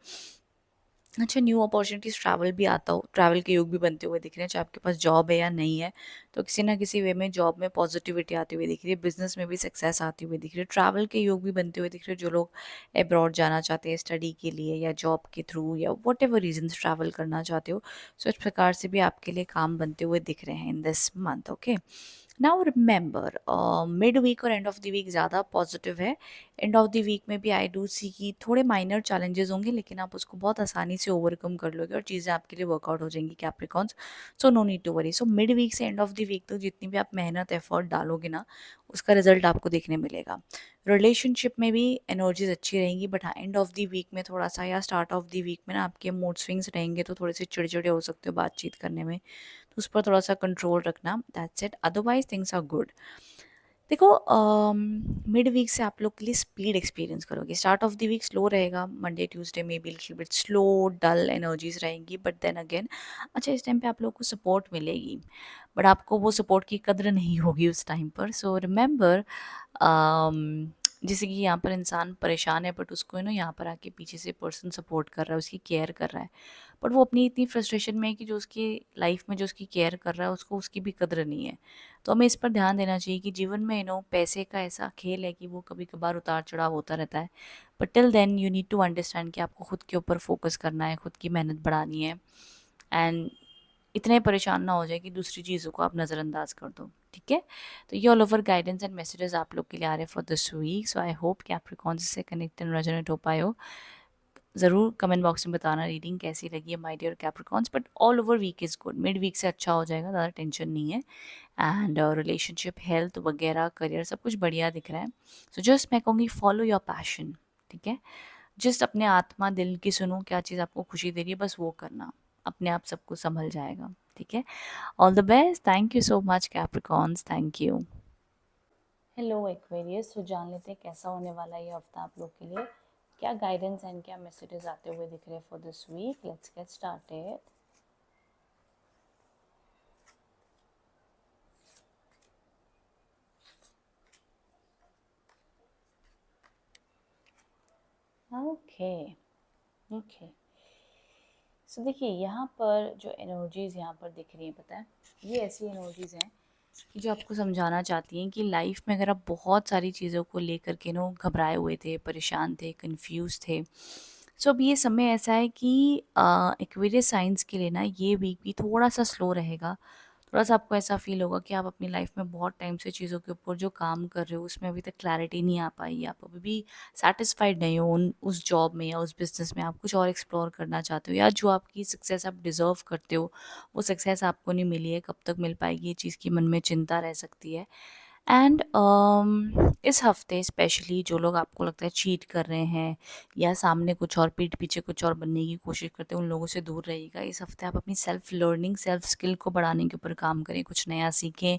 अच्छा, न्यू अपॉर्चुनिटीज़, ट्रैवल भी आता हो, ट्रैवल के योग भी बनते हुए दिख रहे हैं, चाहे आपके पास जॉब है या नहीं है, तो किसी ना किसी वे में जॉब में पॉजिटिविटी आती हुई दिख रही है, बिजनेस में भी सक्सेस आती हुई दिख रही है, ट्रैवल के योग भी बनते हुए दिख रहे हैं. जो लोग अब्रॉड जाना चाहते हैं स्टडी के लिए या जॉब के थ्रू या वट एवर रीजन्स ट्रैवल करना चाहते हो, सो इस प्रकार से भी आपके लिए काम बनते हुए दिख रहे हैं in this month. Okay, now remember, mid week और एंड ऑफ द वीक ज़्यादा पॉजिटिव है. एंड ऑफ द वीक में भी आई डू सी कि थोड़े माइनर चैलेंजेस होंगे, लेकिन आप उसको बहुत आसानी से ओवरकम कर लोगे और चीज़ें आपके लिए वर्कआउट हो जाएंगी Capricorns. So no need to worry. So mid week से एंड ऑफ द वीक तक जितनी भी आप मेहनत एफर्ट डालोगे ना, उसका रिजल्ट आपको देखने मिलेगा. रिलेशनशिप में भी एनर्जीज अच्छी रहेंगी, बट हाँ, एंड ऑफ द वीक में थोड़ा सा या स्टार्ट ऑफ द वीक में ना आपके मूड स्विंग्स रहेंगे, तो थोड़े से चिड़चिड़े हो सकते हो बातचीत करने में, तो उस पर थोड़ा सा कंट्रोल रखना. That's it, otherwise things are good. देखो, मिड वीक से आप लोग के लिए स्पीड एक्सपीरियंस करोगे. Start of the week slow रहेगा, मंडे ट्यूसडे में be little bit slow, dull energies रहेंगी, बट देन अगेन अच्छा, इस टाइम पे आप लोग को सपोर्ट मिलेगी, बट आपको वो सपोर्ट की कद्र नहीं होगी उस टाइम पर. सो रिमेंबर, जैसे कि यहाँ पर इंसान परेशान है, बट उसको यहाँ पर आके पीछे से पर्सन सपोर्ट कर रहा है, उसकी केयर कर रहा है, बट वो अपनी इतनी फ्रस्ट्रेशन में है कि जो उसकी लाइफ में जो उसकी केयर कर रहा है उसको उसकी भी कद्र नहीं है. तो हमें इस पर ध्यान देना चाहिए कि जीवन में पैसे का ऐसा खेल है कि वो कभी कभार उतार चढ़ाव होता रहता है, but till then you need to understand कि आपको खुद के ऊपर फोकस करना है, खुद की मेहनत बढ़ानी है, एंड इतने परेशान ना हो जाए कि दूसरी चीज़ों को आप नज़रअंदाज कर दो. ठीक है, तो ये all over guidance and messages आप लोग के लिए आ रहे हैं for this week. So I hope कि कैप्रिकॉन से कनेक्ट एंड रेजोनेट हो पाए हो. ज़रूर कमेंट बॉक्स में बताना रीडिंग कैसी लगी है my dear Capricorns. But all over week is good, mid week से अच्छा हो जाएगा, ज़्यादा टेंशन नहीं है. एंड रिलेशनशिप, हेल्थ वगैरह, करियर, सब कुछ बढ़िया दिख रहा है. सो जस्ट मैं कहूँगी फॉलो योर पैशन. ठीक है, जस्ट अपने आत्मा दिल की सुनो, क्या चीज़ आपको खुशी दे रही है, बस वो करना, अपने आप सब कुछ संभल जाएगा. ठीक है, all the best. Thank you so much Capricorns, thank you. Hello Aquarius, तो जान लेते हैं कैसा होने वाला है ये हफ्ता आप लोग के लिए, क्या गाइडेंस एंड क्या मैसेजेस आते हुए दिख रहे हैं for this week. Let's get started. Okay, okay. So देखिए, यहाँ पर जो एनर्जीज़ यहाँ पर दिख रही हैं, पता है, ये ऐसी एनर्जीज़ हैं कि जो आपको समझाना चाहती हैं कि लाइफ में अगर आप बहुत सारी चीज़ों को लेकर के घबराए हुए थे, परेशान थे, कंफ्यूज थे, सो अब ये समय ऐसा है कि एक्वेरियस साइंस के लिए ना ये वीक भी थोड़ा सा स्लो रहेगा. थोड़ा सा आपको ऐसा फील होगा कि आप अपनी लाइफ में बहुत टाइम से चीज़ों के ऊपर जो काम कर रहे हो उसमें अभी तक क्लैरिटी नहीं आ पाई, आप अभी भी सेटिस्फाइड नहीं हो उस जॉब में या उस बिजनेस में, आप कुछ और एक्सप्लोर करना चाहते हो, या जो आपकी सक्सेस आप डिज़र्व करते हो वो सक्सेस आपको नहीं मिली है, कब तक मिल पाएगी, ये चीज़ की मन में चिंता रह सकती है. एंड इस हफ्ते स्पेशली जो लोग आपको लगता है चीट कर रहे हैं या सामने कुछ और पीठ पीछे कुछ और बनने की कोशिश करते हैं, उन लोगों से दूर रहिएगा. इस हफ्ते आप अपनी सेल्फ लर्निंग, सेल्फ स्किल को बढ़ाने के ऊपर काम करें, कुछ नया सीखें,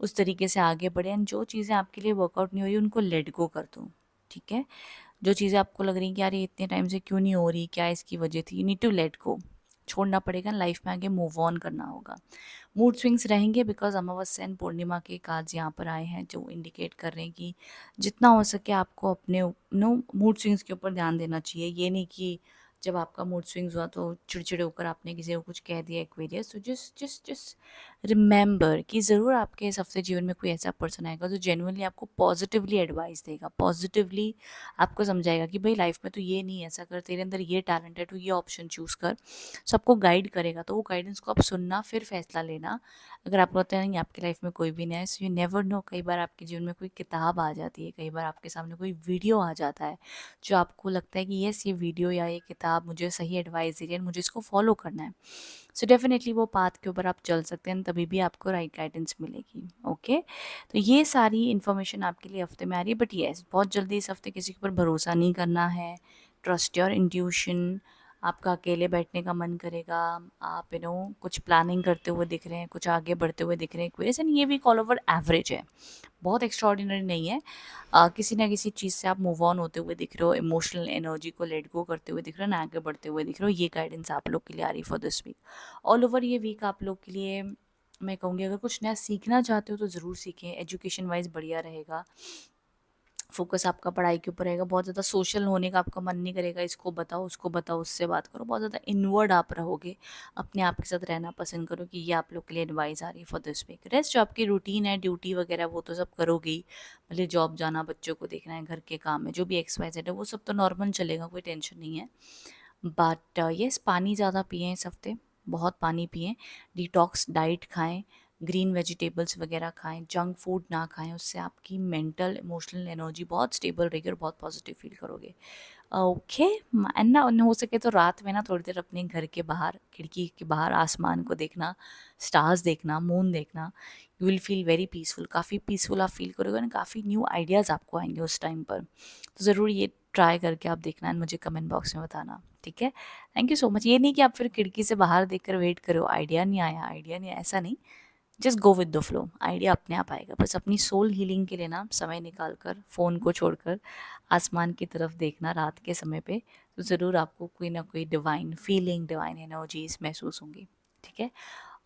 उस तरीके से आगे बढ़ें, एंड जो चीज़ें आपके लिए वर्कआउट नहीं हो रही उनको लेट गो कर दो. ठीक है, जो चीज़ें आपको लग रही कि यार ये इतने टाइम से क्यों नहीं हो रही, क्या इसकी वजह थी, you need to let go. छोड़ना पड़ेगा, लाइफ में आगे मूव ऑन करना होगा. मूड स्विंग्स रहेंगे बिकॉज अमावस्या एंड पूर्णिमा के कार्ड्स यहाँ पर आए हैं जो इंडिकेट कर रहे हैं कि जितना हो सके आपको अपने नो मूड स्विंग्स के ऊपर ध्यान देना चाहिए. ये नहीं कि जब आपका मूड स्विंग्स हुआ तो चिड़चिड़े होकर आपने किसी को कुछ कह दिया एक्वेरियस, तो जस्ट जस्ट जस्ट रिमेंबर कि ज़रूर आपके इस हफ्ते जीवन में कोई ऐसा पर्सन आएगा जो जेन्युइनली आपको पॉजिटिवली एडवाइस देगा, पॉजिटिवली आपको समझाएगा कि भाई लाइफ में तो ये नहीं ऐसा कर, तेरे अंदर ये टैलेंट है, तो ये ऑप्शन चूज़ कर। सबको गाइड करेगा, तो वो गाइडेंस को आप सुनना फिर फैसला लेना। अगर आपको लगता है नहीं आपकी लाइफ में कोई भी नहीं है, सो यू नेवर नो, कई बार आपके जीवन में कोई किताब आ जाती है, कई बार आपके सामने कोई वीडियो आ जाता है जो आपको लगता है कि यस ये वीडियो या ये किताब मुझे सही एडवाइस दे रही है, मुझे इसको फॉलो करना है। सो डेफिनेटली वो पाथ के ऊपर आप चल सकते हैं, तभी भी आपको राइट गाइडेंस मिलेगी। ओके, तो ये सारी इन्फॉर्मेशन आपके लिए हफ्ते में आ रही है, बट येस बहुत जल्दी इस हफ्ते किसी के ऊपर भरोसा नहीं करना है। Trust your intuition. आपका अकेले बैठने का मन करेगा, आप कुछ प्लानिंग करते हुए दिख रहे हैं, कुछ आगे बढ़ते हुए दिख रहे हैं, क्वेश्चन ये वीक ऑल ओवर एवरेज है, बहुत एक्स्ट्रॉर्डिनरी नहीं है। किसी ना किसी चीज़ से आप मूव ऑन होते हुए दिख रहे हो, इमोशनल एनर्जी को लेट गो करते हुए दिख रहे हो ना, आगे बढ़ते हुए दिख रहे हो। ये गाइडेंस आप लोग के लिए आ रही for this week. All over ये वीक आप लोग के लिए मैं कहूँगी अगर कुछ नया सीखना चाहते हो तो ज़रूर सीखें, एजुकेशन वाइज बढ़िया रहेगा। फोकस आपका पढ़ाई के ऊपर रहेगा, बहुत ज़्यादा सोशल होने का आपका मन नहीं करेगा, इसको बताओ उसको बताओ उससे बात करो, बहुत ज़्यादा इनवर्ड आप रहोगे, अपने आप के साथ रहना पसंद करो, कि ये आप लोग के लिए एडवाइस आ रही है फॉर दिस वीक। रेस्ट जो आपकी रूटीन है, ड्यूटी वगैरह वो तो सब करोगे ही, भले जॉब जाना, बच्चों को देखना है, घर के काम है, जो भी XYZ है वो सब तो नॉर्मल चलेगा, कोई टेंशन नहीं है। बट यस पानी ज़्यादा पिएं इस हफ्ते, बहुत पानी पिएं, डिटॉक्स डाइट खाएं, ग्रीन वेजिटेबल्स वगैरह खाएं, जंक फूड ना खाएं, उससे आपकी मेंटल इमोशनल एनर्जी बहुत स्टेबल रहेगी और बहुत पॉजिटिव फील करोगे। ओके, एंड ना हो सके तो रात में ना थोड़ी देर अपने घर के बाहर, खिड़की के बाहर आसमान को देखना, स्टार्स देखना, मून देखना, you will feel very peaceful, काफ़ी पीसफुल आप फील करोगे ना, काफ़ी न्यू आइडियाज़ आपको आएंगे उस टाइम पर। तो ज़रूर ये ट्राई करके आप देखना एंड मुझे कमेंट बॉक्स में बताना, ठीक है। Thank you so much. ये नहीं कि आप फिर खिड़की से बाहर देखकर वेट करो, आइडिया नहीं आया, आइडिया नहीं आया, ऐसा नहीं। Just go with the flow, idea अपने आप आएगा। बस अपनी सोल हीलिंग के लिए ना समय निकाल कर, फ़ोन को छोड़कर आसमान की तरफ देखना रात के समय पे, तो ज़रूर आपको कोई ना कोई डिवाइन फीलिंग, डिवाइन एनर्जीज महसूस होंगी, ठीक है।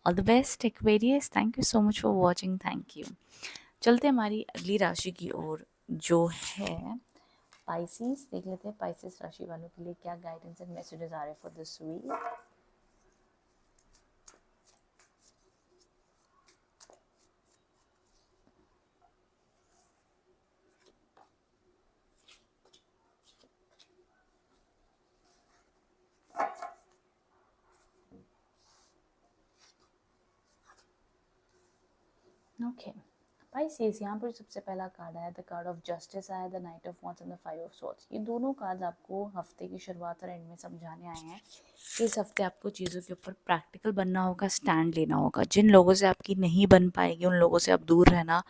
All the best Aquarius, thank you so much for watching, thank you. चलते हमारी अगली राशि की ओर जो है पाइसिस। देख लेते हैं पाइसिस राशि वालों के लिए क्या गाइडेंस एंड मैसेजेस आ रहे for this week. Okay Pisces, यहाँ पर सबसे पहला कार्ड आया, द कार्ड ऑफ जस्टिस आया, the knight of wands and the five of swords. ये दोनों कार्ड आपको हफ्ते की शुरुआत और एंड में समझाने आए हैं कि इस हफ्ते आपको चीज़ों के ऊपर प्रैक्टिकल बनना होगा, स्टैंड लेना होगा। जिन लोगों से आपकी नहीं बन पाएगी उन लोगों से आप दूर रहना,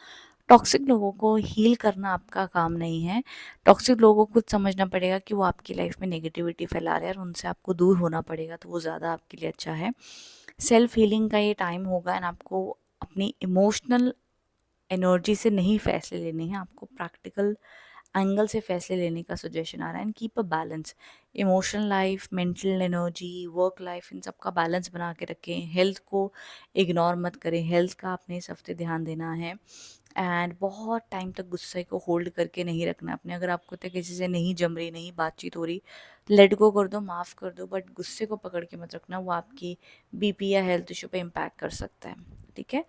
टॉक्सिक लोगों को हील करना आपका काम नहीं है। टॉक्सिक लोगों को खुद समझना पड़ेगा कि वो आपकी लाइफ में नेगेटिविटी फैला रहे हैं और उनसे आपको दूर होना पड़ेगा, तो वो ज़्यादा आपके लिए अच्छा है। सेल्फ हीलिंग का ये टाइम होगा एंड आपको अपनी इमोशनल एनर्जी से नहीं फैसले लेने हैं, आपको प्रैक्टिकल एंगल से फैसले लेने का सजेशन आ रहा है। And keep a balance, emotional life, mental energy, work life, इन सब का बैलेंस बना के रखें। हेल्थ को इग्नोर मत करें, हेल्थ का आपने इस हफ्ते ध्यान देना है। एंड बहुत टाइम तक गुस्से को होल्ड करके नहीं रखना अपने, अगर आपको तो किसी से नहीं जम रही, नहीं बातचीत हो रही, लेट गो कर दो, माफ़ कर दो, बट गुस्से को पकड़ के मत रखना, वो आपकी BP या हेल्थ इशू पे इम्पैक्ट कर सकता है, ठीक है।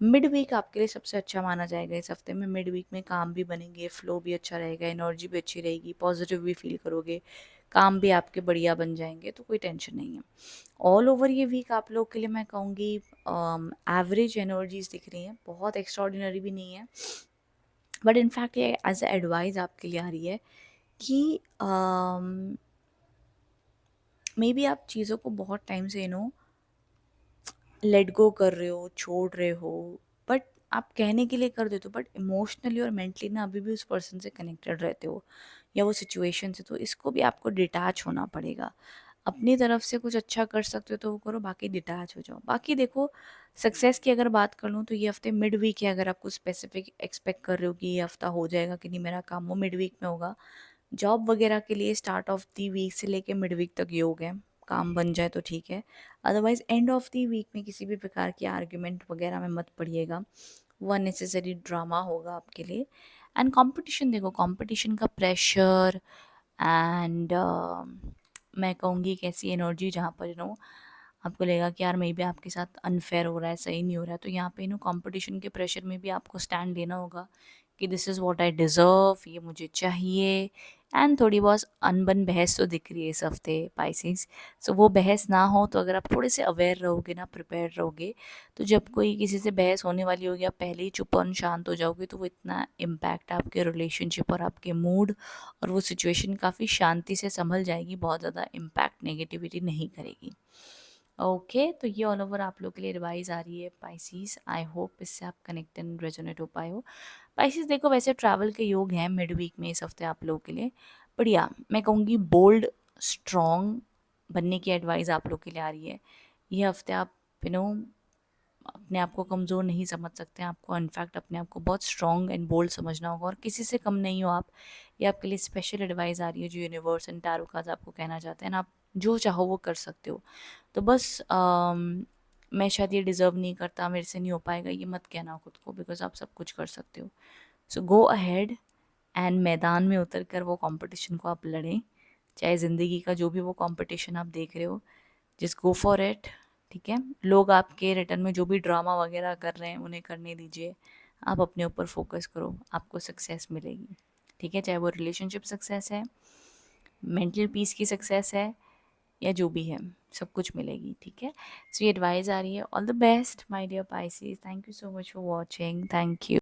मिड वीक आपके लिए सबसे अच्छा माना जाएगा इस हफ्ते में। मिड वीक में काम भी बनेंगे, फ्लो भी अच्छा रहेगा, एनर्जी भी अच्छी रहेगी, पॉजिटिव भी फील करोगे, काम भी आपके बढ़िया बन जाएंगे, तो कोई टेंशन नहीं है। ऑल ओवर ये वीक आप लोग के लिए मैं कहूँगी एवरेज एनर्जीज दिख रही हैं, बहुत एक्स्ट्रॉर्डिनरी भी नहीं है, बट इनफैक्ट ये एज ए एडवाइस आपके लिए आ रही है कि मे बी आप चीज़ों को बहुत टाइम से लेट गो कर रहे हो, छोड़ रहे हो, बट आप कहने के लिए कर देते हो, बट इमोशनली और मेंटली ना अभी भी उस पर्सन से कनेक्टेड रहते हो या वो सिचुएशन से, तो इसको भी आपको डिटैच होना पड़ेगा। अपनी तरफ से कुछ अच्छा कर सकते हो तो वो करो, बाकी डिटैच हो जाओ। बाकी देखो, सक्सेस की अगर बात कर लूँ तो ये हफ्ते मिड वीक है, अगर आप कुछ स्पेसिफिक एक्सपेक्ट कर रहे हो कि ये हफ्ता हो जाएगा कि नहीं मेरा काम, वो मिड वीक में होगा। जॉब वगैरह के लिए स्टार्ट ऑफ द वीक से लेके मिड वीक तक योग है, काम बन जाए तो ठीक है, otherwise end of the week में किसी भी प्रकार की आर्ग्यूमेंट वगैरह में मत पड़िएगा, वो अननेसेसरी ड्रामा होगा आपके लिए। एंड कंपटीशन देखो, कंपटीशन का प्रेशर एंड मैं कहूँगी एक ऐसी एनर्जी जहाँ पर आपको लगेगा कि यार मे बी आपके साथ अनफेयर हो रहा है, सही नहीं हो रहा है, तो यहाँ पे कंपटीशन के प्रेशर में भी आपको स्टैंड लेना होगा कि this is what I deserve, ये मुझे चाहिए। एंड थोड़ी बहुत अनबन बहस तो दिख रही है इस हफ्ते पाइसेस। सो वो बहस ना हो, तो अगर आप थोड़े से अवेयर रहोगे ना, प्रिपेयर रहोगे, तो जब कोई किसी से बहस होने वाली होगी, आप पहले ही चुप और शांत हो जाओगे, तो वो इतना इम्पैक्ट आपके रिलेशनशिप और आपके मूड और वो सिचुएशन काफ़ी शांति से संभल जाएगी, बहुत ज़्यादा इम्पैक्ट नेगेटिविटी नहीं करेगी। ओके, तो ये ऑल ओवर आप लोग के लिए एडवाइस आ रही है पाइसीज। आई होप इससे आप कनेक्ट एंड रेजोनेट हो पाए हो। पाइसीज देखो, वैसे ट्रैवल के योग हैं मिड वीक में इस हफ्ते आप लोगों के लिए, बढ़िया। मैं कहूँगी बोल्ड स्ट्रॉन्ग बनने की एडवाइस आप लोग के लिए आ रही है। ये हफ्ते आप अपने आप को कमज़ोर नहीं समझ सकते हैं, आपको इनफैक्ट अपने आप को बहुत स्ट्रॉन्ग एंड बोल्ड समझना होगा, और किसी से कम नहीं हो आप। ये आपके लिए स्पेशल एडवाइस आ रही है जो यूनिवर्स एंड टैरो कार्ड्स आपको कहना चाहते हैं ना, आप जो चाहो वो कर सकते हो। तो बस मैं शायद ये डिज़र्व नहीं करता, मेरे से नहीं हो पाएगा, ये मत कहना खुद को, बिकॉज आप सब कुछ कर सकते हो। सो गो अहेड एंड मैदान में उतर कर वो कंपटीशन को आप लड़ें, चाहे ज़िंदगी का जो भी वो कंपटीशन आप देख रहे हो, जस्ट गो फॉर इट। ठीक है, लोग आपके रिटर्न में जो भी ड्रामा वगैरह कर रहे हैं उन्हें करने दीजिए, आप अपने ऊपर फोकस करो, आपको सक्सेस मिलेगी। ठीक है, चाहे वो रिलेशनशिप सक्सेस है, मेंटल पीस की सक्सेस है, या जो भी है, सब कुछ मिलेगी। ठीक है, सो ये एडवाइस आ रही है। All the best my dear Pisces, thank you so much for watching, thank you.